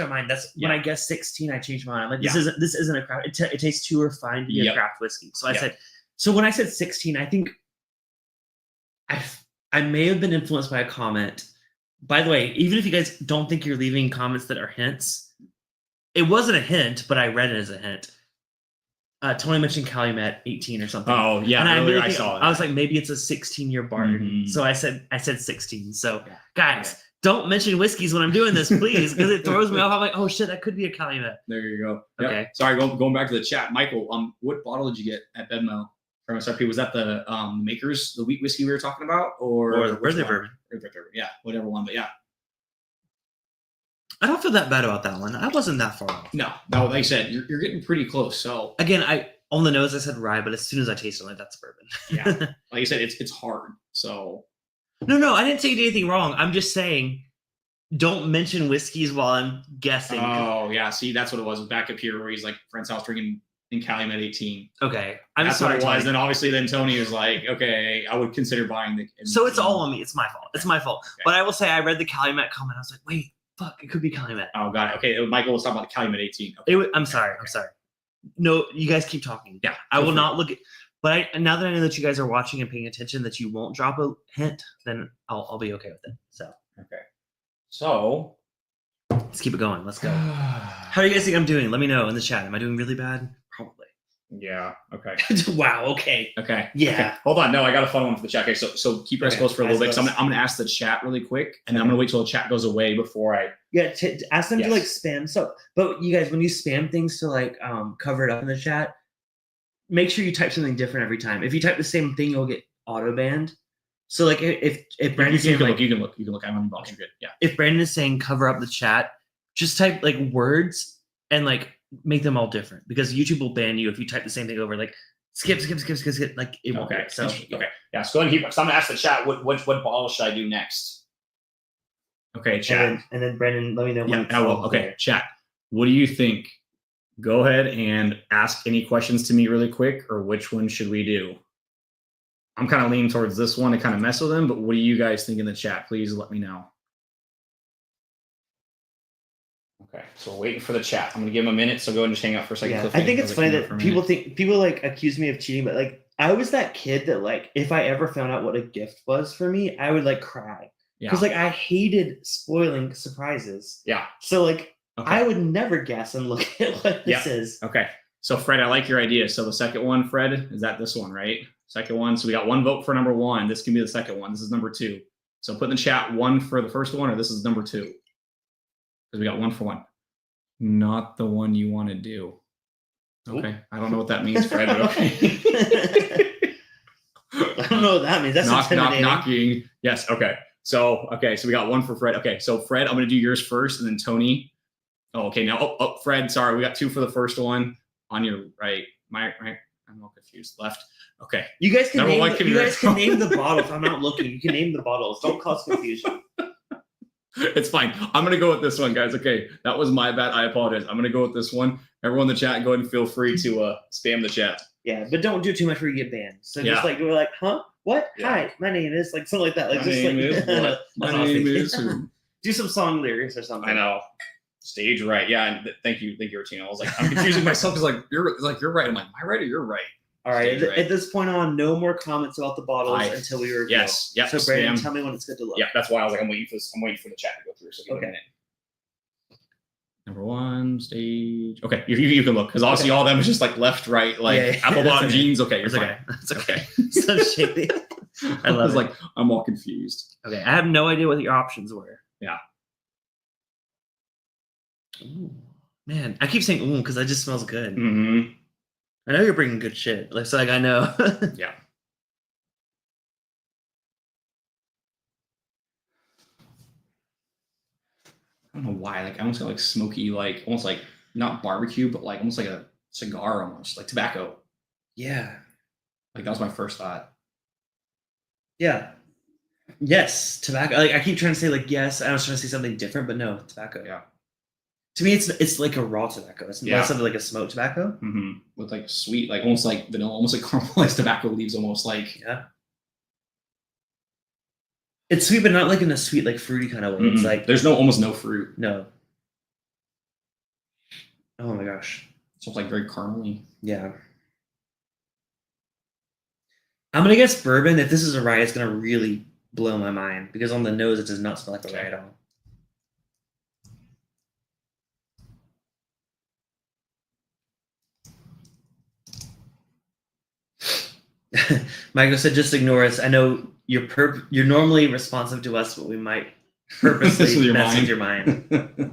mind. That's when I guessed 16, I changed my mind. I'm like, this isn't a craft. It tastes too refined to be a craft whiskey. So I said, so when I said 16, I think I may have been influenced by a comment. By the way, even if you guys don't think you're leaving comments that are hints, it wasn't a hint, but I read it as a hint. Tony mentioned Calumet 18 or something. Oh yeah, and earlier I saw that. I was like, maybe it's a 16-year bargain. Mm-hmm. So I said 16. So guys, don't mention whiskeys when I'm doing this, please, because it throws me off. I'm like, oh shit, that could be a Calumet. There you go. Okay. Yep. Sorry, going back to the chat, Michael. What bottle did you get at Bedmo from SRP? Was that the Makers, the wheat whiskey we were talking about, or the birthday bourbon? Yeah, whatever one, but yeah. I don't feel that bad about that one. I wasn't that far off. No, like I said, you're getting pretty close. So again, on the nose I said rye, but as soon as I tasted it, like that's bourbon. Yeah, like I said, it's hard. So no, I didn't say anything wrong. I'm just saying, don't mention whiskeys while I'm guessing. Oh yeah, see, that's what it was. It was back up here where he's like friend's house drinking in Calumet 18. Okay, that's sorry, what it was. Then obviously, then Tony was like, okay, I would consider buying the. So it's all on me. It's my fault. It's my fault. Okay. But I will say, I read the Calumet comment. I was like, wait. Fuck, it could be Calumet. Oh, got it. Okay, Michael was talking about the Calumet 18. Okay. I'm sorry. No, you guys keep talking. Yeah, I will not look at. But now that I know that you guys are watching and paying attention, that you won't drop a hint, then I'll be okay with it. So okay. So let's keep it going. Let's go. How do you guys think I'm doing? Let me know in the chat. Am I doing really bad? Probably. Yeah. Okay. Wow. Okay. Okay. Yeah. Okay. Hold on. No, I got a fun one for the chat. Okay. So keep your eyes closed for a little bit. So I'm gonna ask the chat really quick, and then I'm gonna wait till the chat goes away before I. Yeah. Ask them to like spam. So, but you guys, when you spam things to like cover it up in the chat, make sure you type something different every time. If you type the same thing, you'll get auto banned. So like if Brandon's saying you can look. I'm on the box. You're good. Yeah. If Brandon is saying cover up the chat, just type like words and like make them all different, because YouTube will ban you if you type the same thing over. Like skip. Like it won't. Okay. So okay. Yeah. So go ahead and keep. So I'm gonna ask the chat what bottle should I do next? Okay, chat. And then Brandon, let me know. Yeah, I will. Okay, chat. What do you think? Go ahead and ask any questions to me really quick, or which one should we do? I'm kind of leaning towards this one to kind of mess with them, but what do you guys think in the chat? Please let me know. Okay, so we're waiting for the chat. I'm gonna give them a minute, so go ahead and just hang out for a second. Yeah, I think it's funny that people like accuse me of cheating, but like I was that kid that like if I ever found out what a gift was for me, I would like cry. Because like I hated spoiling surprises. Yeah. So like I would never guess and look at what this is. Okay. So Fred, I like your idea. So the second one, Fred, is that this one, right? Second one. So we got one vote for number one. This can be the second one. This is number two. So put in the chat one for the first one, or this is number two. Because we got one for one. Not the one you want to do. Okay. I don't know what that means, Fred, but okay. I don't know what that means. That's intimidating. Knocking. Yes. Okay. So we got one for Fred. Okay. So Fred, I'm going to do yours first, and then Tony. Oh, okay. Now, Fred, sorry. We got 2 for the first one. On your right. My right. I'm all confused. Left. Okay. You guys can name the bottles. I'm not looking. You can name the bottles. Don't cause confusion. It's fine. I'm going to go with this one, guys. Okay. That was my bad. I apologize. I'm going to go with this one. Everyone in the chat, go ahead and feel free to spam the chat. Yeah, but don't do too much where you get banned. So just like, we're like, huh? What? Yeah. Hi, my name is, like, something like that. Like, my name is what? My name is who? Do some song lyrics or something. I know. Stage right. Yeah. And thank you, Artina. I was like, I'm confusing myself because you're right. I'm like, am I right or you're right? All right. At this point on, no more comments about the bottles until we review. Yes. Yep. So Brandon, tell me when it's good to look. Yeah, that's why I was like, I'm waiting for the chat to go through. So okay. Number 1 stage. Okay, you can look because obviously all of them is just like left, right, like apple bottom jeans. Okay, you're fine. It's okay. So shady. I love it. Like I'm all confused. Okay, I have no idea what your options were. Yeah. Ooh, man, I keep saying ooh because it just smells good. Mm-hmm. I know you're bringing good shit. Like, so like I know. Yeah. I don't know why. Like I almost got like smoky, like almost like not barbecue, but like almost like a cigar, almost like tobacco. Yeah. Like that was my first thought. Yeah. Yes, tobacco. Like I keep trying to say like yes. I was trying to say something different, but no, tobacco. Yeah. To me, it's like a raw tobacco. It's not something like a smoked tobacco. Mm-hmm. With like sweet, like almost like vanilla, almost like caramelized tobacco leaves, almost like. Yeah. It's sweet, but not like in a sweet, like fruity kind of way. Mm-hmm. It's like there's almost no fruit. No. Oh my gosh. It's almost like very caramely. Yeah. I'm gonna guess bourbon. If this is a rye, it's gonna really blow my mind because on the nose it does not smell like a rye at all. Michael said, "Just ignore us. I know you're normally responsive to us, but we might purposely mess with your mind." It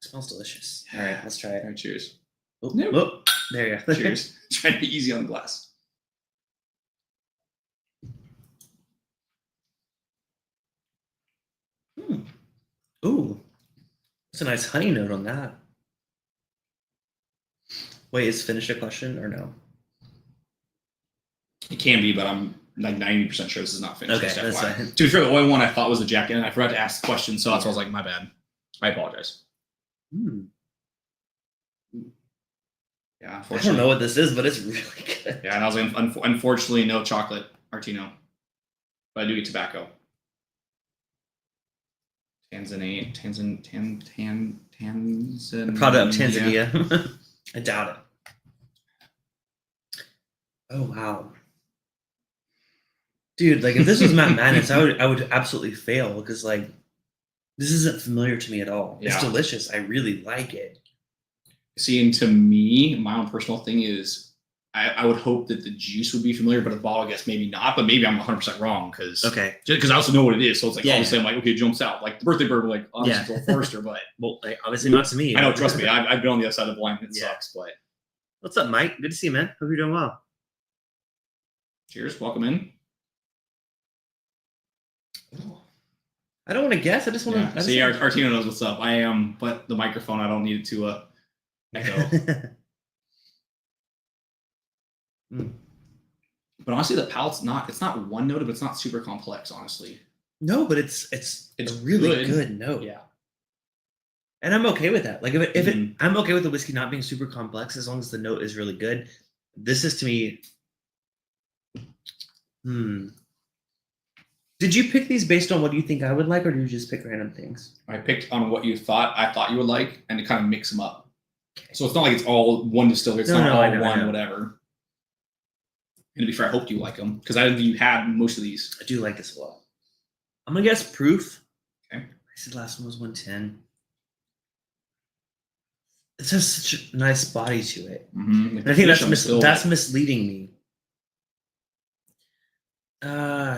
smells delicious. All right, let's try it. All right, cheers. Oh, oh, there you go. Cheers. Try to be easy on the glass. Ooh, that's a nice honey note on that. Wait, is finish a question or no? It can be, but I'm like 90% sure this is not finished. Okay, that's fine. To be fair, the only one I thought was the jacket, and I forgot to ask the question, so that's why I was like, my bad. I apologize. Yeah, I don't know what this is, but it's really good. Yeah, and I was like, unfortunately, no chocolate Artino, but I do get tobacco. Tanzania. The product of Tanzania. I doubt it. Oh wow, dude! Like if this was Matt Madness, I would absolutely fail because like this isn't familiar to me at all. Yeah. It's delicious. I really like it. See, and to me, my own personal thing is I would hope that the juice would be familiar, but the bottle, I guess maybe not. But maybe I'm 100% wrong because I also know what it is. So it's like obviously I'm like, okay, it jumps out like the birthday bourbon, like obviously it's a little Forester, but well, like, obviously not to me. I know, trust me, I've been on the other side of the blind. It sucks, but what's up, Mike? Good to see you, man. Hope you're doing well. Cheers, welcome in. I don't want to guess. I just want to. See, Artino knows what's up. I am, but the microphone, I don't need it to echo. But honestly, the palate's it's not one note, but it's not super complex, honestly. No, but it's a really good note. Yeah. And I'm okay with that. Like I'm okay with the whiskey not being super complex as long as the note is really good. This is to me. Did you pick these based on what you think I would like, or did you just pick random things? I picked on what I thought you would like, and to kind of mix them up. Okay. So it's not like it's all one distillery. It's not all one whatever. And to be fair, I hope you like them because you had most of these. I do like this a lot. I'm gonna guess proof. Okay. I said last one was 110. It has such a nice body to it. Mm-hmm. And I think that's misleading me.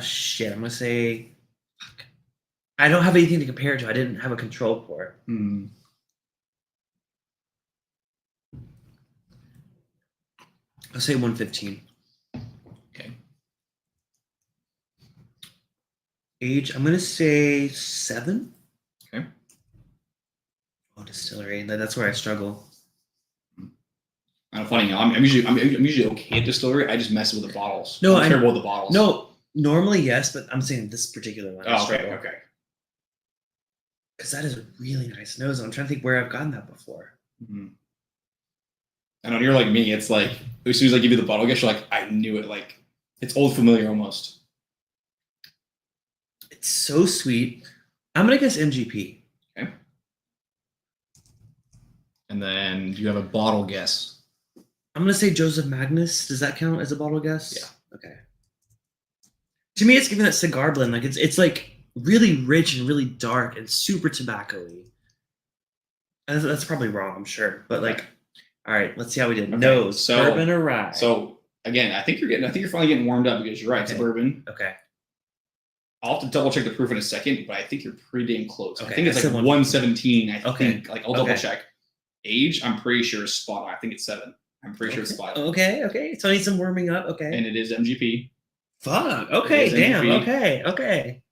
Shit. I'm gonna say. Fuck. I don't have anything to compare it to. I didn't have a control for it. I'll say 115. Okay. Age, I'm gonna say 7. Okay. Oh, distillery. That's where I struggle. I'm funny. I'm usually okay at distillery. I just mess with the bottles. No, I'm terrible with the bottles. No, normally yes, but I'm saying this particular one. Oh, okay. Because that is a really nice nose. I'm trying to think where I've gotten that before. Mm-hmm. I know you're like me. It's like as soon as I give you the bottle guess, you're like, I knew it. Like it's old familiar almost. It's so sweet. I'm gonna guess MGP. Okay. And then do you have a bottle guess? I'm gonna say Joseph Magnus. Does that count as a bottle guess? Yeah. Okay. To me, it's giving that cigar blend. Like it's like really rich and really dark and super tobacco-y. And that's probably wrong, I'm sure. But like, all right, let's see how we did. Okay. Nose, bourbon or rye. So again, I think you're finally getting warmed up because you're right. Okay. It's a bourbon. Okay. I'll have to double check the proof in a second, but I think you're pretty damn close. Okay. I think it's like 117. I think. Like I'll double check. Age, I'm pretty sure is spot on. I think it's 7. I'm pretty sure it's spot on. Okay. So I need some warming up. Okay. And it is MGP. Fuck. Okay. Damn. MGP. Okay.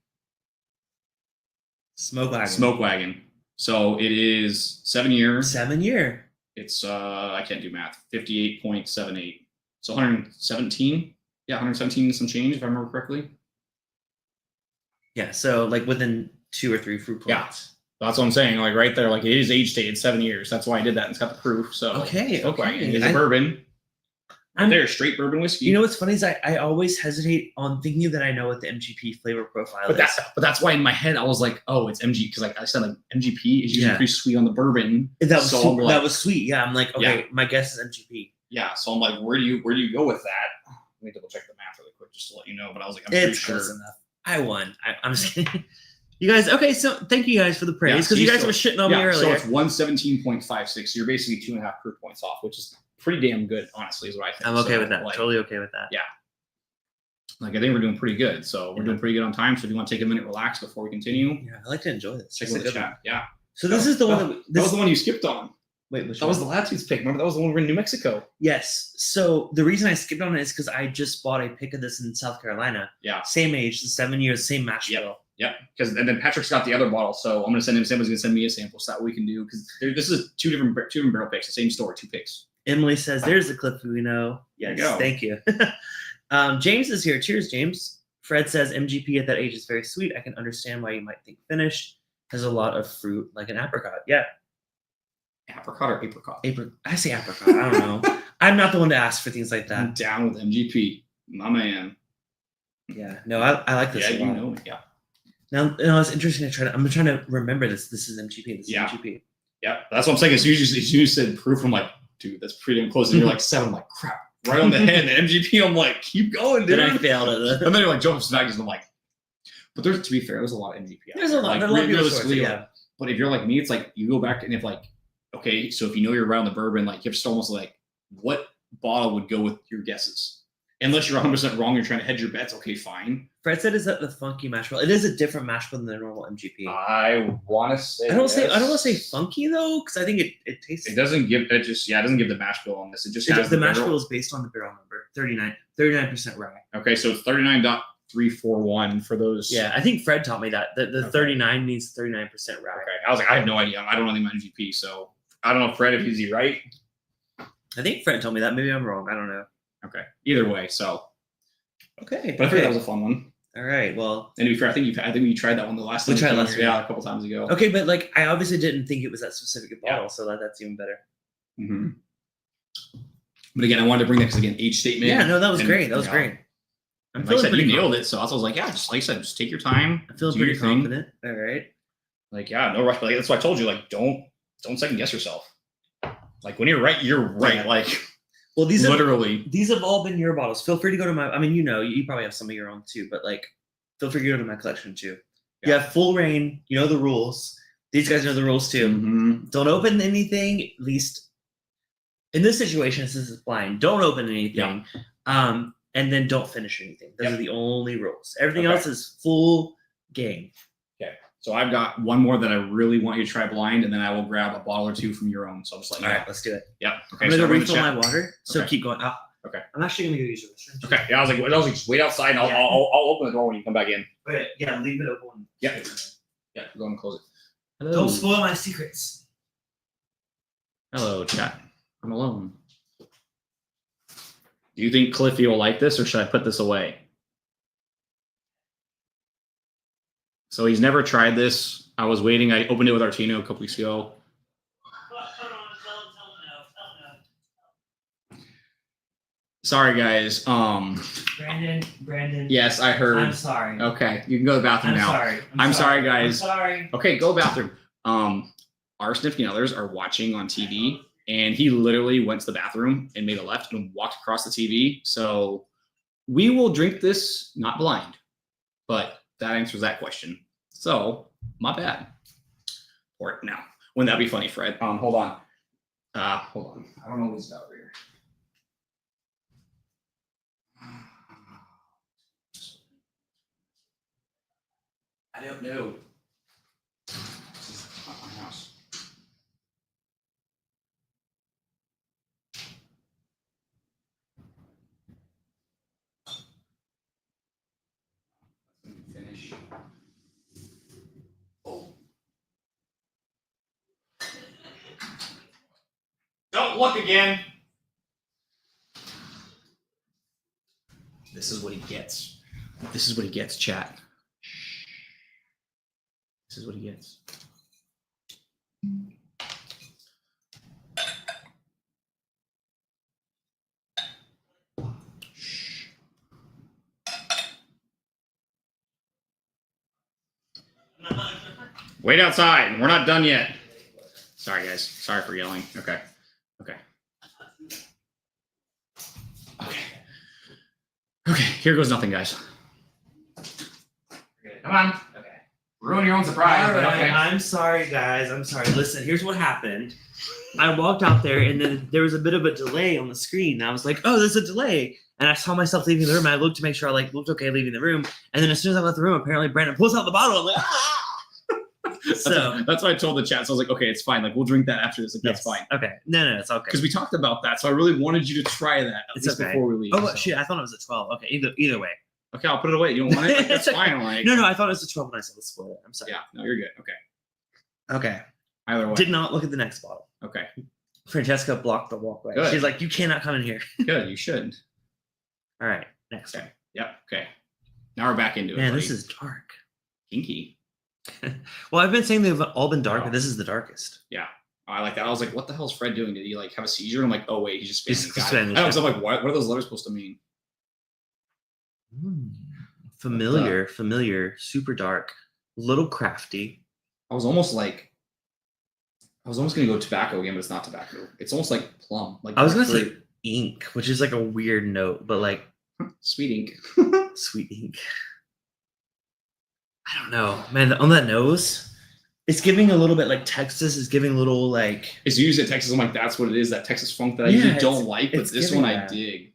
Smoke wagon. So it is 7 years. 7 year. It's I can't do math. 58.78. So 117. Yeah, 117 some change if I remember correctly. Yeah. So like within 2 or 3 fruit points. Yeah. That's what I'm saying. Like right there, like it is age stated 7 years. That's why I did that. And it's got the proof. So okay. It's a bourbon. There's straight bourbon whiskey. You know what's funny is I always hesitate on thinking that I know what the MGP flavor profile is. But that's why in my head I was like, oh, it's MG because like I said, like MGP is usually pretty sweet on the bourbon. That was sweet. Yeah, I'm like, okay, my guess is MGP. Yeah, so I'm like, where do you go with that? Let me double check the math really quick just to let you know. But I was like, I'm pretty sure. Close enough. I won. I'm just kidding. You guys, okay, so thank you guys for the praise because you guys were shitting on me earlier. So it's 117.56. So you're basically 2.5 proof points off, which is pretty damn good, honestly, is what I think. I'm okay with that. Like, totally okay with that. Yeah. Like I think we're doing pretty good. So we're doing pretty good on time. So if you want to take a minute, relax before we continue. Yeah, I like to enjoy this. Check out the chat. Yeah. So this is the one that was the one you skipped on. Wait, which that was the Latitude's pick. Remember that was the one we're in New Mexico. Yes. So the reason I skipped on it is because I just bought a pick of this in South Carolina. Yeah. Same age, 7 years, same mash bill. Yep. Because and then Patrick's got the other bottle, so I'm gonna send him. Sam's gonna send me a sample, so that we can do because this is two different barrel picks, the same store, 2 picks. Emily says, "There's the clip we know." Yes, thank you. James is here. Cheers, James. Fred says MGP at that age is very sweet. I can understand why you might think finished. Has a lot of fruit, like an apricot. Yeah. Apricot or apricot? I say apricot. I don't know. I'm not the one to ask for things like that. I'm down with MGP, my man. Yeah. No, I like this. Yeah, you know it. Yeah. Now it's interesting I'm trying to remember this. This is MGP. This is MGP. Yeah, that's what I'm saying. As soon as you said proof, I'm like, dude, that's pretty damn close. And you're like 7. I'm like, crap, right on the head. And MGP, I'm like, keep going, dude. Then I failed it. And then you're like, Joseph Magnus, and I'm like, but to be fair, there's a lot of MGP. There's a lot. Like, realistically, yeah. But if you're like me, it's like you go back and if like, okay, so if you know you're around the bourbon, like you have to almost like, what bottle would go with your guesses? Unless you're 100% wrong, you're trying to hedge your bets. Okay, fine. Fred said, "Is that the funky mash bill?" It is a different mash bill than the normal MGP. I want to say. I don't want to say funky though, because I think it tastes. It doesn't give. It doesn't give the mash bill on this. It just has the mash bill is based on the barrel number 39% rye. Okay, so it's 39.341 for those. Yeah, I think Fred taught me that. The 39 means 39% rye. Okay, I was like, I have no idea. I don't know the MGP, so I don't know, Fred, if he's right. I think Fred told me that. Maybe I'm wrong. I don't know. Okay. Either way, so. Okay. But I think that was a fun one. All right. Well. And to be fair, I think we tried that one the last time. We tried last week. Yeah, a couple times ago. Okay, but like I obviously didn't think it was that specific bottle, so that's even better. Mm-hmm. But again, I wanted to bring that because again, age statement. Yeah, no, that was great. That was great. I'm feeling like I said, you nailed it. So I was like, yeah, just like I said, just take your time. I feel pretty confident. All right. Like, yeah, no rush. But that's why I told you, like, don't second guess yourself. Like when you're right, you're right. Yeah. Like. Well, these have all been your bottles. Feel free to go to my. I mean, you probably have some of your own too, but like, feel free to go to my collection too. Yeah. You have full reign. You know the rules. These guys know the rules too. Mm-hmm. Don't open anything. At least in this situation, since it's blind, don't open anything. Yeah. And then don't finish anything. Those are the only rules. Everything else is full game. Okay. So I've got one more that I really want you to try blind, and then I will grab a bottle or two from your own. So I'll just let you know. All right, let's do it. Yeah. Okay. I'm gonna go refill my water. So keep going. Okay. I'm actually gonna go use the restroom. Okay. Yeah, I was like, just wait outside, and I'll open the door when you come back in. Okay. Yeah, leave it open. Yeah. Yeah. Go and close it. Hello. Don't spoil my secrets. Hello, chat. I'm alone. Do you think Cliffy will like this, or should I put this away? So he's never tried this. I was waiting. I opened it with Artino a couple weeks ago. Sorry, guys. Brandon. Yes, I heard. I'm sorry. Okay, you can go to the bathroom now. I'm sorry, guys. I'm sorry. Okay, go bathroom. Our significant others are watching on TV, and he literally went to the bathroom and made a left and walked across the TV. So we will drink this not blind, but that answers that question. So my bad. Or now, wouldn't that be funny, Fred? Hold on. Hold on. I don't know who's out here. I don't know. This is not my house. Let me finish. Oh. Don't look again. This is what he gets. This is what he gets, chat. This is what he gets. Wait outside. We're not done yet. Sorry, guys. Sorry for yelling. Okay. Okay. Okay. Okay. Here goes nothing, guys. Come on. Okay. Ruin your own surprise. All right. Okay. I'm sorry, guys. I'm sorry. Listen, here's what happened. I walked out there, and then there was a bit of a delay on the screen. I was like, "Oh, there's a delay," and I saw myself leaving the room. And I looked to make sure I looked okay leaving the room, and then as soon as I left the room, apparently Brandon pulls out the bottle. I'm like, "Ah!" So that's why I told the chat. So I was like, "Okay, it's fine. Like we'll drink that after this. Like that's fine." Okay. No, it's okay. Because we talked about that, so I really wanted you to try that at least before we leave. Oh, shit! I thought it was a 12. Okay, either way. Okay, I'll put it away. You don't want it? Like, that's fine. Like no, I thought it was a 12 when I said let's split it. I'm sorry. Yeah, no, you're good. Okay. Okay. Either way. Did not look at the next bottle. Okay. Francesca blocked the walkway. Good. She's like, "You cannot come in here." Good, you should. All right, next. Okay. Yep. Okay. Now we're back into it. Man, buddy. this is dark. Kinky. Well, I've been saying they've all been dark, but this is the darkest. Yeah. I like that. I was like, what the hell is Fred doing? Did he like have a seizure? And I'm like, oh wait, he's just spinning. I was like, what are those letters supposed to mean? Familiar, super dark, little crafty. I was almost gonna go tobacco again, but it's not tobacco. It's almost like plum. Like I was gonna say ink, which is like a weird note, but like sweet ink. Sweet ink. I don't know, man. On that nose, it's giving a little bit like Texas is giving a little like. It's used at Texas. I'm like, that's what it is. That Texas funk that I usually don't like, but this one I dig.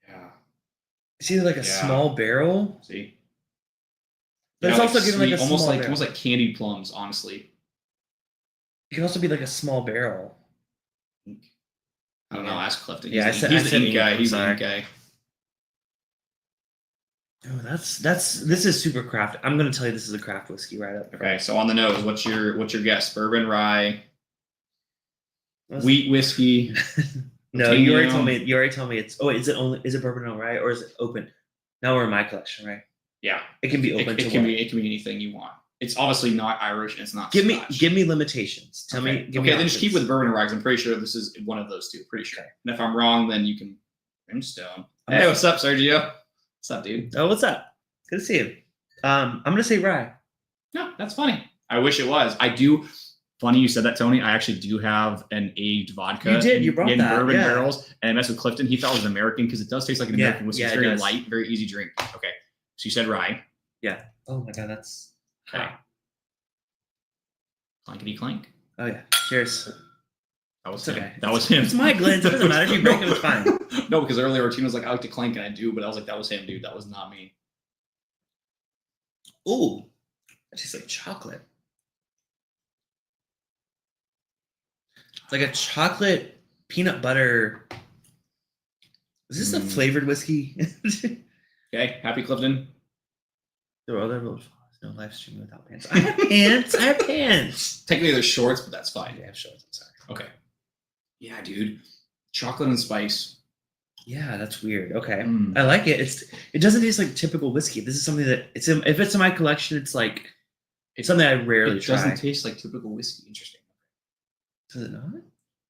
Yeah. It's either like a small barrel. See. But it's also giving like a almost small like candied plums, honestly. It can also be like a small barrel. I don't know. Ask Clifton. Yeah, he's the ink guy. He's the ink guy. Oh, this is super craft. I'm gonna tell you this is a craft whiskey right up. Okay, so on the nose, what's your guess? Bourbon, rye, wheat whiskey. No, you already told me it's. Oh, is it bourbon and rye or is it open? Now we're in my collection, right? Yeah, it can be open. It can be anything you want. It's obviously not Irish and it's not. Give me limitations. Tell me. Give me then just keep with bourbon and rye. I'm pretty sure this is one of those two. Pretty sure. Okay. And if I'm wrong, then you can brimstone. Hey, what's up, Sergio? What's up, dude? Oh, what's up? Good to see you. I'm gonna say rye. No, that's funny. I wish it was. I do. Funny you said that, Tony. I actually do have an aged vodka. You did. You brought in that. Bourbon barrels, and I messed with Clifton. He thought it was an American because it does taste like an American whiskey. It's very light, very easy drink. Okay, so you said rye. Yeah. Oh my god, that's okay. Clankety clank. Oh yeah. Cheers. That was okay. That was him. It's my Glens. It doesn't matter if you break them. It's fine. No, because earlier Tino was like, I like to clank, and I do, but I was like, that was him, dude. That was not me. Ooh, that tastes like chocolate. It's like a chocolate peanut butter. Is this a flavored whiskey? Okay, Happy Clifton. There are other rules. No live streaming without pants. I have pants. I have pants. Technically, they're shorts, but that's fine. I have shorts. I'm sorry. Okay. Yeah, dude. Chocolate and spice. Yeah, that's weird. Okay, I like it. It doesn't taste like typical whiskey. This is something that if it's in my collection, it's like it's something I rarely try. It doesn't taste like typical whiskey. Interesting. Does it not?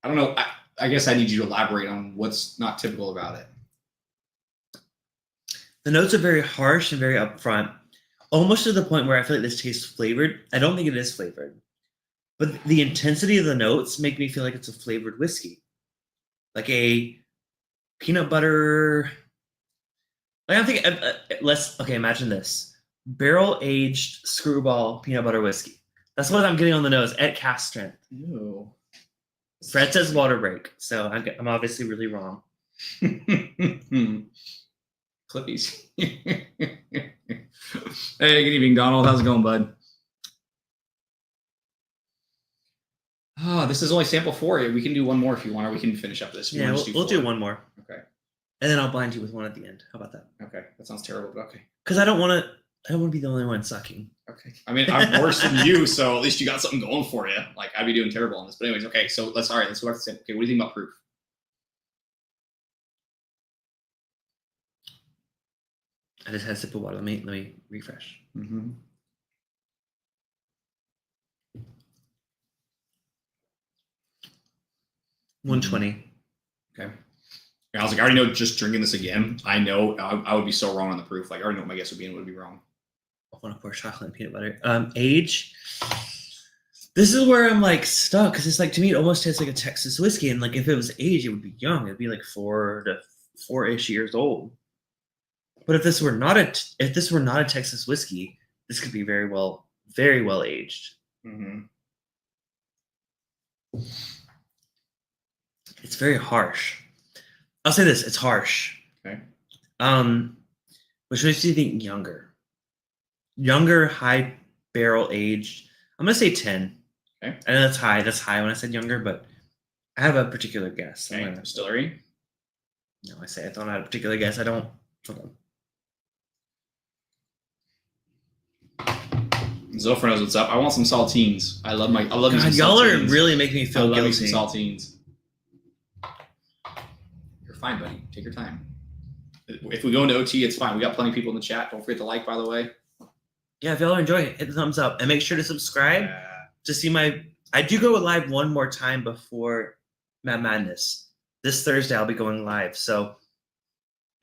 I don't know. I guess I need you to elaborate on what's not typical about it. The notes are very harsh and very upfront, almost to the point where I feel like this tastes flavored. I don't think it is flavored, but the intensity of the notes make me feel like it's a flavored whiskey, like a peanut butter. I don't think. Okay, imagine this: barrel aged screwball peanut butter whiskey. That's what I'm getting on the nose at cast strength. Ew. Fred says water break, so I'm obviously really wrong. Clippies. Hey, good evening, Donald. How's it going, bud? Oh, this is only sample 4. We can do one more if you want, or we can finish up this. Yeah, we'll do one more. Okay. And then I'll blind you with one at the end. How about that? Okay, that sounds terrible, but okay. Because I don't want to be the only one sucking. Okay. I mean, I'm worse than you, so at least you got something going for you. Like, I'd be doing terrible on this. But anyways, okay, so let's go back to the sample. Okay, what do you think about proof? I just had a sip of water. Let me refresh. 120. Okay. I was like, I already know just drinking this again. I know I would be so wrong on the proof. Like, I already know what my guess would be and would be wrong. I want to pour chocolate and peanut butter. Age. This is where I'm like stuck because it's like to me it almost tastes like a Texas whiskey, and like if it was age, it would be young. It'd be like 4 to 4-ish years old. But if this were not a Texas whiskey, this could be very well aged. It's very harsh. I'll say this: it's harsh. Okay. Which makes you think younger, high barrel aged. I'm gonna say 10. Okay. I know that's high. That's high when I said younger, but I have a particular guess. Okay. Distillery. No, I thought I had a particular guess. I don't. Hold on. Zofra knows what's up. I want some saltines. I love God, using y'all saltines. are really making me feel guilty. Using saltines. You're fine, buddy. Take your time. If we go into OT, it's fine. We got plenty of people in the chat. Don't forget to like, by the way. Yeah, if y'all are enjoying it, hit the thumbs up and make sure to subscribe to see my. I do go live one more time before Matt Madness. This Thursday, I'll be going live. So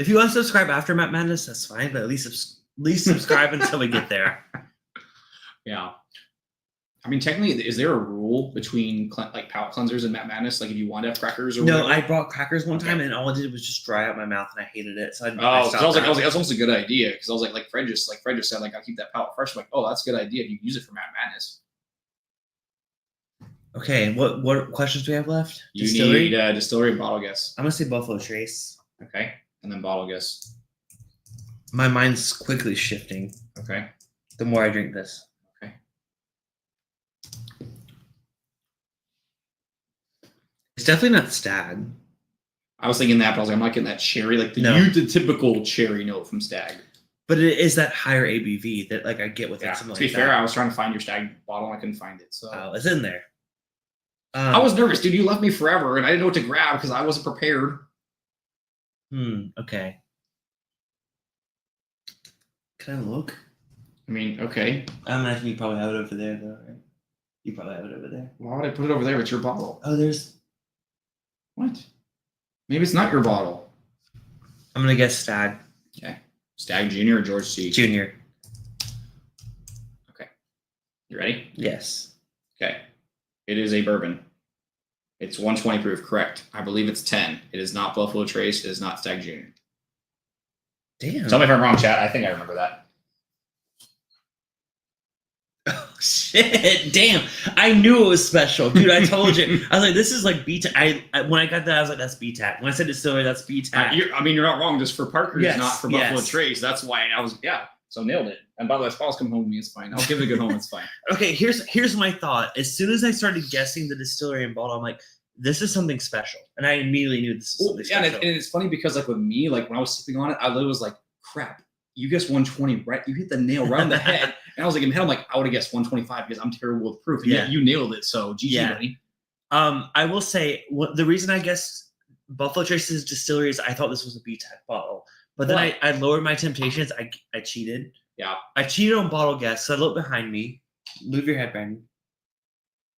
if you want to subscribe after Matt Madness, that's fine. But at least subscribe until we get there. Yeah. I mean, technically, is there a rule between like palate cleansers and Matt Madness? Like, if you want to have crackers or no, whatever? I brought crackers one time, and all it did was just dry out my mouth, and I hated it. So I was like, that's almost a good idea because I was like Fred just said, like, I'll keep that palate fresh. I'm like, oh, that's a good idea. You can use it for Matt Madness. Okay, what questions do we have left? You need distillery and bottle guess. I'm gonna say Buffalo Trace. Okay, and then bottle guess. My mind's quickly shifting. Okay. The more I drink this. It's definitely not Stag. I was thinking that, but I was like, I'm not getting that cherry, like the typical cherry note from Stag. But it is that higher ABV that like I get with it. To be fair, I was trying to find your Stag bottle and I couldn't find it. So it's in there. I was nervous, dude. You left me forever, and I didn't know what to grab because I wasn't prepared. Okay. Can I look? I mean, okay. I imagine you probably have it over there, though, right? You probably have it over there. Why would I put it over there? It's your bottle. Oh, there's. What? Maybe it's not your bottle. I'm gonna guess Stag. Okay. Stag Junior or George C? Junior. Okay. You ready? Yes. Okay. It is a bourbon. It's 120 proof, correct. I believe it's 10. It is not Buffalo Trace. It is not Stag Junior. Damn. Tell me if I'm wrong, chat. I think I remember that. Oh, shit. Damn. I knew it was special. Dude, I told you. I was like, this is like BTAC. When I got that, I was like, that's BTAC. When I said distillery, that's BTAC. You're not wrong. Just for Parker, yes, not for Buffalo Trace. That's why I was, so nailed it. And by the way, if Paul's coming home with me, it's fine. I'll give it a good home. It's fine. Okay, here's my thought. As soon as I started guessing the distillery and bottle, I'm like, this is something special. And I immediately knew this was something special. And it's funny because like with me, like when I was sipping on it, I literally was like, crap, you guessed 120, right? You hit the nail right on the head. And I was like, in my head, I'm like, I would have guessed 125 because I'm terrible with proof. And yet you nailed it. So GG, buddy. I will say the reason I guessed Buffalo Trace's distillery is I thought this was a BTAC bottle. But then I lowered my temptations. I cheated. Yeah. I cheated on bottle guess. So I look behind me. Move your head, Brandon.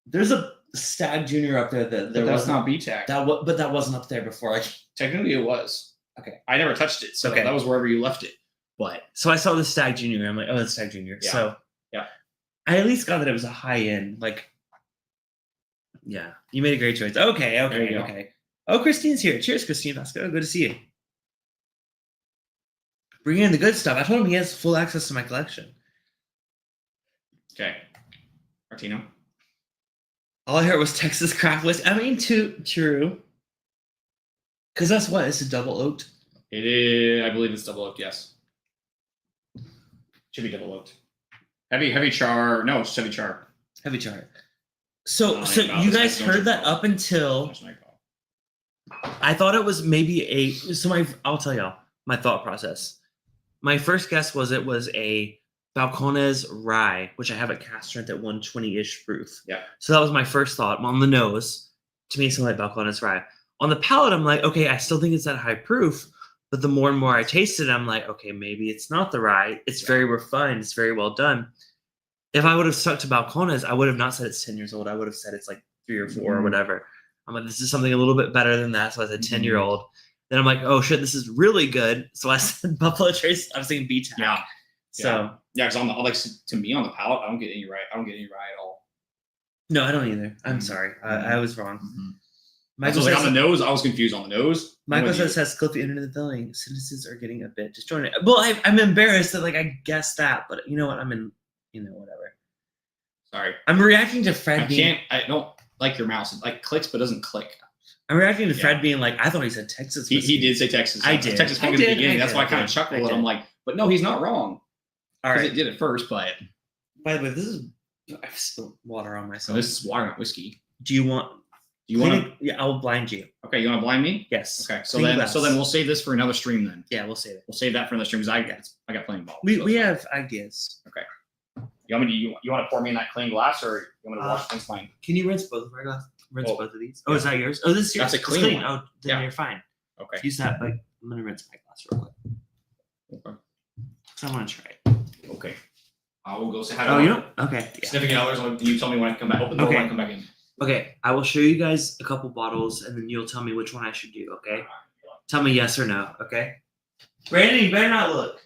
There's a Stag Junior up there that's not BTAC. But that wasn't up there before. Like technically it was. Okay. I never touched it. So that was wherever you left it. But so I saw the Stag Junior and I'm like, oh, that's Stag Junior. Yeah. So I at least got that it was a high end. Like, yeah. You made a great choice. Okay. Oh, Christine's here. Cheers, Christine Vasco. Good to see you. Bring in the good stuff. I told him he has full access to my collection. Okay. Martino. All I heard was Texas craft whiskey. I mean, true. Because that's what? It's a double oaked? It is. I believe it's double oaked, yes. Should be double oaked. Heavy char. No, it's heavy char. Heavy char. So you guys heard that up until... I thought it was maybe I'll tell y'all my thought process. My first guess was it was a Balcones rye, which I have at cast strength at 120-ish proof. Yeah. So that was my first thought. On the nose, to me, it's like Balcones rye. On the palate, I'm like, okay, I still think it's that high proof. But the more and more I taste it, I'm like, okay, maybe it's not the rye. It's very refined. It's very well done. If I would have stuck to Balcones, I would have not said it's 10 years old. I would have said it's like 3 or 4 or whatever. I'm like, this is something a little bit better than that. So I said 10-year-old. Then I'm like, oh shit, this is really good. So I said Buffalo Trace. I was thinking BTAC. Yeah. So because on the to me on the palate, I don't get any rye. I don't get any rye at all. No, I don't either. I'm sorry. I was wrong. Michael says, on the nose, I was confused on the nose. Michael says, Cliff, the end of the building. Sentences are getting a bit disjointed. Well, I'm embarrassed that I guessed that, but you know what? Whatever. Sorry. I'm reacting to Fred I don't like your mouse. It like clicks, but doesn't click. I'm reacting to Fred being like, I thought he said Texas. He did say Texas. I did. Texas from the beginning. That's why I kind of chuckled and I'm like, but no, he's not wrong. All right. It did at first, but. By the way, I've spilled water on myself. This is water, not whiskey. Do you want to? Yeah, I'll blind you. Okay, you want to blind me? Yes. Okay, so then we'll save this for another stream then. Yeah, we'll save it. We'll save that for another stream because I got plenty of bottles. We have ideas. Okay. You want to pour me in that clean glass or you want me to wash things mine? Can you rinse both of our glasses? Rinse both of these? Oh, is that yours? Oh, this is yours. That's a clean one. Oh, then you're fine. Okay. Use that, but I'm going to rinse my glass real quick. Okay. So I want to try it. Okay. I will go say hi to Okay. Yeah. Significant others. You tell me when I come back. Open the door when I come back in. Okay. I will show you guys a couple bottles, and then you'll tell me which one I should do, okay? Tell me yes or no, okay? Brandon, you better not look.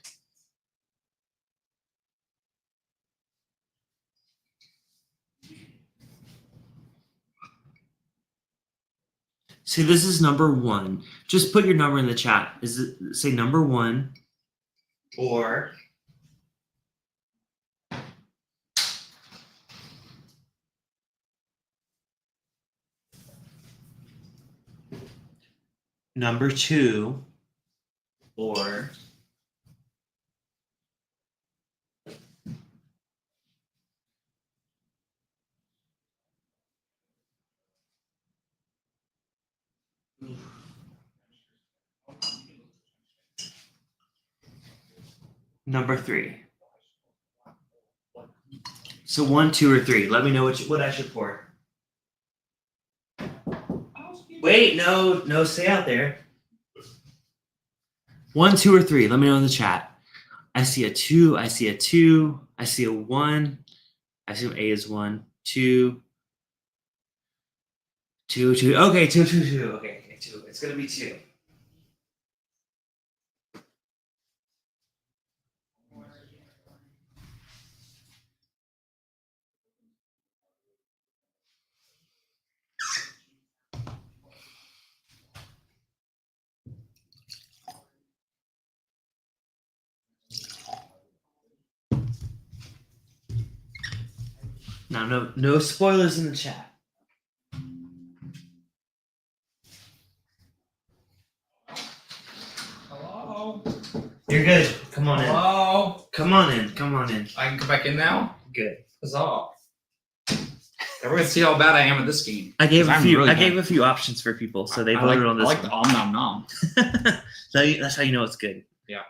See, this is number 1. Just put your number in the chat. Say number 1 or number 2 or number 3. So 1, 2, or 3. Let me know what I should pour. Wait, no, stay out there. 1, 2, or 3. Let me know in the chat. I see a 2. I see a 2. I see a 1. I assume A is 1. 2. 2, 2. Okay, 2, 2, 2. Okay, 2. It's gonna be 2. Now, no spoilers in the chat. Hello. You're good. Come on in. Hello. Come on in. I can come back in now. Good. Huzzah. Everyone see how bad I am at this game. I gave a few options for people, so they voted on this. I like the om nom nom. That's how you know it's good. Yeah.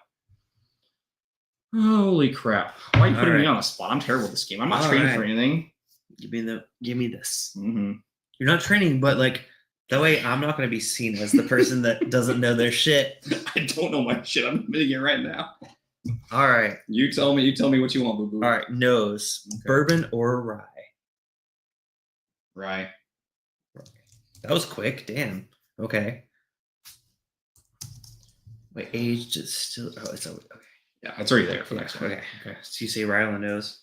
Holy crap! Why are you putting me on a spot? I'm terrible at this game. I'm not training for anything. Give me this. Mm-hmm. You're not training, but like that way, I'm not going to be seen as the person that doesn't know their shit. I don't know my shit. I'm admitting it right now. All right. You tell me what you want, boo boo. All right. Nose, bourbon or rye? Rye. That was quick. Damn. Okay. Wait, age is still. Oh, it's okay. Yeah, it's already there for the next one. Okay. So you say rye on the nose.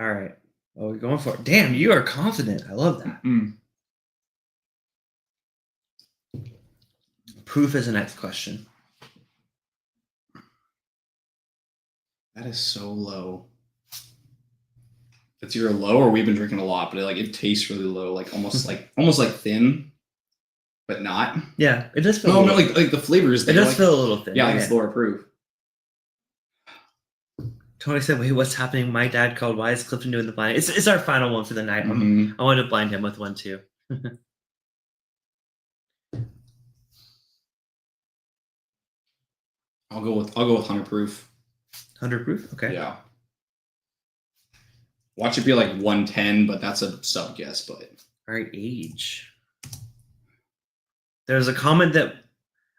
All right. Oh, we're going for it. Damn, you are confident. I love that. Mm. Proof is the next question. That is so low. It's either low or we've been drinking a lot, but it tastes really low, like almost like thin, but not. Yeah, it does feel. No, like the flavor is there. It does feel a little thin. Yeah, it's lower proof. Tony said, "Wait, what's happening? My dad called. Why is Clifton doing the blind? It's our final one for the night. Mm-hmm. I wanted to blind him with one too." I'll go with 100 proof. 100 proof. Okay. Yeah. Watch it be like 110, but that's a sub guess. But all right, age. There's a comment that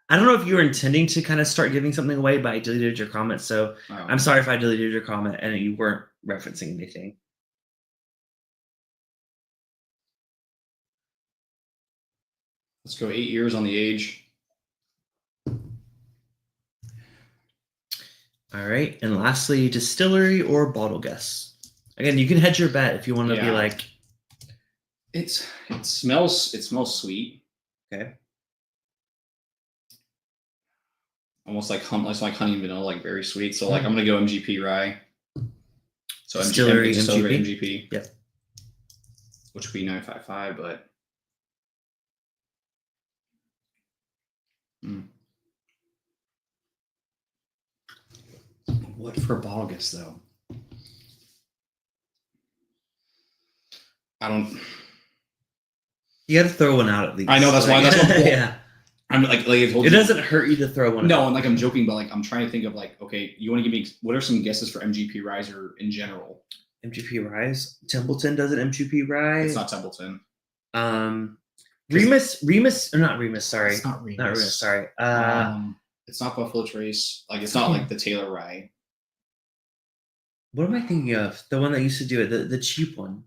I don't know if you were intending to kind of start giving something away, but I deleted your comment. So I'm sorry if I deleted your comment and you weren't referencing anything. Let's go 8 years on the age. All right, and lastly, distillery or bottle guess. Again, you can hedge your bet if you want to be like. It smells sweet. Okay. Almost like honey and vanilla, like very sweet. So like I'm gonna go MGP rye. So distillery MGP. Yep. Which would be 955, but. What for a bottle guess though? I don't. You got to throw one out at least. I know that's why. Yeah. I'm like I told it doesn't hurt you to throw one. No, and like I'm joking, but like I'm trying to think of like, okay, you want to give me what are some guesses for MGP Rise or in general? MGP Rise. Templeton does it. MGP Rise. It's not Templeton. Remus, or not Remus. Sorry, it's not Remus. Not Remus. Sorry. It's not Buffalo Trace. Like it's not like the Taylor Rye. What am I thinking of? The one that used to do it, the cheap one.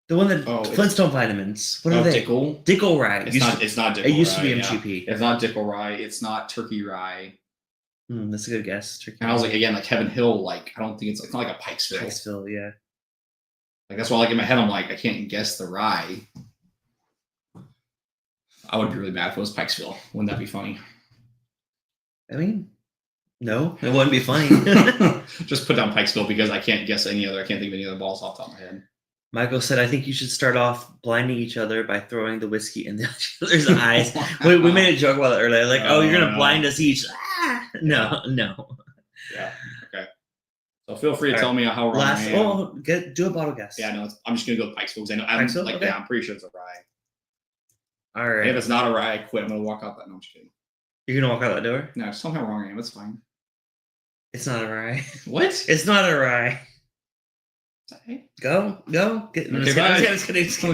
The one that Flintstone vitamins. What are they? Dickel Rye. It's not Dickel. It used to be Rye, MGP. Yeah. It's not Dickel Rye. It's not Turkey Rye. That's a good guess. Turkey and I was like, again, like Heaven Hill. Like I don't think it's not like a Pikesville. Pikesville, yeah. Like that's why, like in my head, I'm like, I can't guess the rye. I would be really mad if it was Pikesville. Wouldn't that be funny? I mean, no, it wouldn't be funny. Just put down Pikesville because I can't guess any other. I can't think of any other balls off the top of my head. Michael said, I think you should start off blinding each other by throwing the whiskey in each other's eyes. We made a joke about it earlier. Like, you're going to blind us each. No. Yeah, okay. So feel free to tell me how wrong I am. Do a bottle guess. Yeah, no, I'm just going to go with Pikesville because I know I'm pretty sure it's a rye. All right. And if it's not a rye, I quit. I'm going to walk out that. No, I'm just kidding. You're going to walk out that door? No, just tell me how wrong I am. It's fine. It's not a rye. What? It's not a rye. Go. Get Don't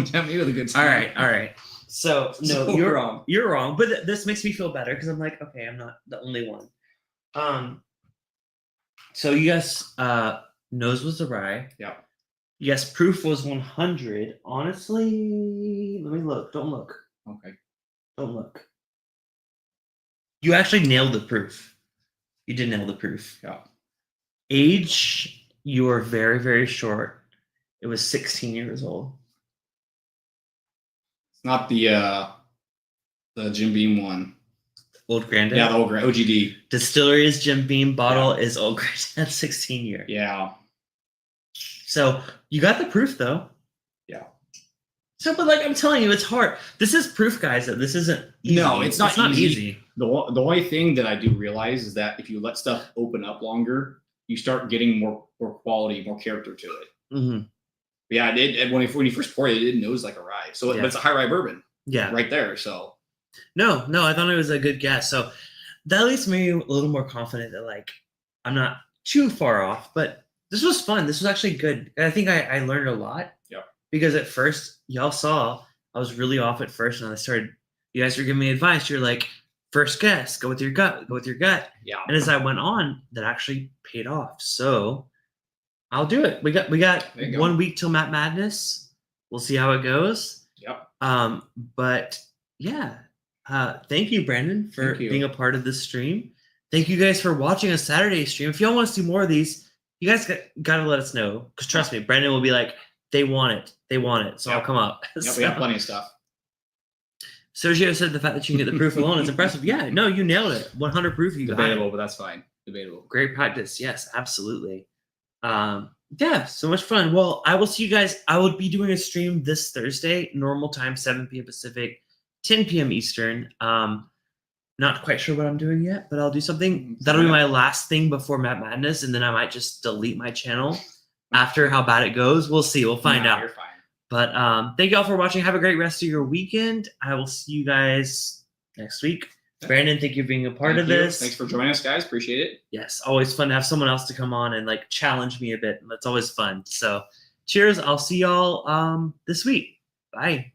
tempt me with a good time. All right. So, no, you're wrong. You're wrong. But this makes me feel better because I'm like, okay, I'm not the only one. So you guys, nose was a rye. Yeah. Yes, proof was 100. Honestly, let me look. Don't look. Okay. Don't look. You actually nailed the proof. You did nail the proof. Yeah. Age, you were very, very short. It was 16 years old. It's not the Jim Beam one. Old Granddad? Yeah, the old OGD. Distillery is Jim Beam. Bottle is Old Granddad, 16 year. Yeah. So you got the proof, though. Yeah. So, but like I'm telling you, it's hard. This is proof, guys, that this isn't easy. No, it's not easy. The only thing that I do realize is that if you let stuff open up longer, you start getting more quality, more character to it. Mm-hmm. Yeah, when he first poured it, it did nose like a rye. So but it's a high rye bourbon. Yeah. Right there. So no, I thought it was a good guess. So that leaves me a little more confident that like I'm not too far off, but this was fun. This was actually good. And I think I learned a lot. Yeah. Because at first, y'all saw I was really off at first, and I started. You guys were giving me advice. You're like, first guess, go with your gut, go with your gut. Yeah. And as I went on, that actually paid off. So I'll do it. We got 1 week till Matt Madness. We'll see how it goes. Yep. But yeah. Thank you, Brandon, for being a part of this stream. Thank you guys for watching a Saturday stream. If y'all want to see more of these, you guys got to let us know. Because trust me, Brandon will be like, they want it. They want it. So I'll come up. Yep, we have plenty of stuff. Sergio said the fact that you can get the proof alone is impressive. Yeah, no, you nailed it. 100 proof. You Debatable, but that's fine. Debatable. Great practice. Yes, absolutely. Yeah, so much fun. Well, I will see you guys. I will be doing a stream this Thursday, normal time, 7 p.m. Pacific, 10 p.m. Eastern. Not quite sure what I'm doing yet, but I'll do something. That'll be my last thing before Matt Madness, and then I might just delete my channel after how bad it goes. We'll see. We'll find out. You're fine. But thank you all for watching. Have a great rest of your weekend. I will see you guys next week. Okay. Brandon, thank you for being a part of this. Thanks for joining us, guys. Appreciate it. Yes, always fun to have someone else to come on and like challenge me a bit. That's always fun. So cheers. I'll see y'all this week. Bye.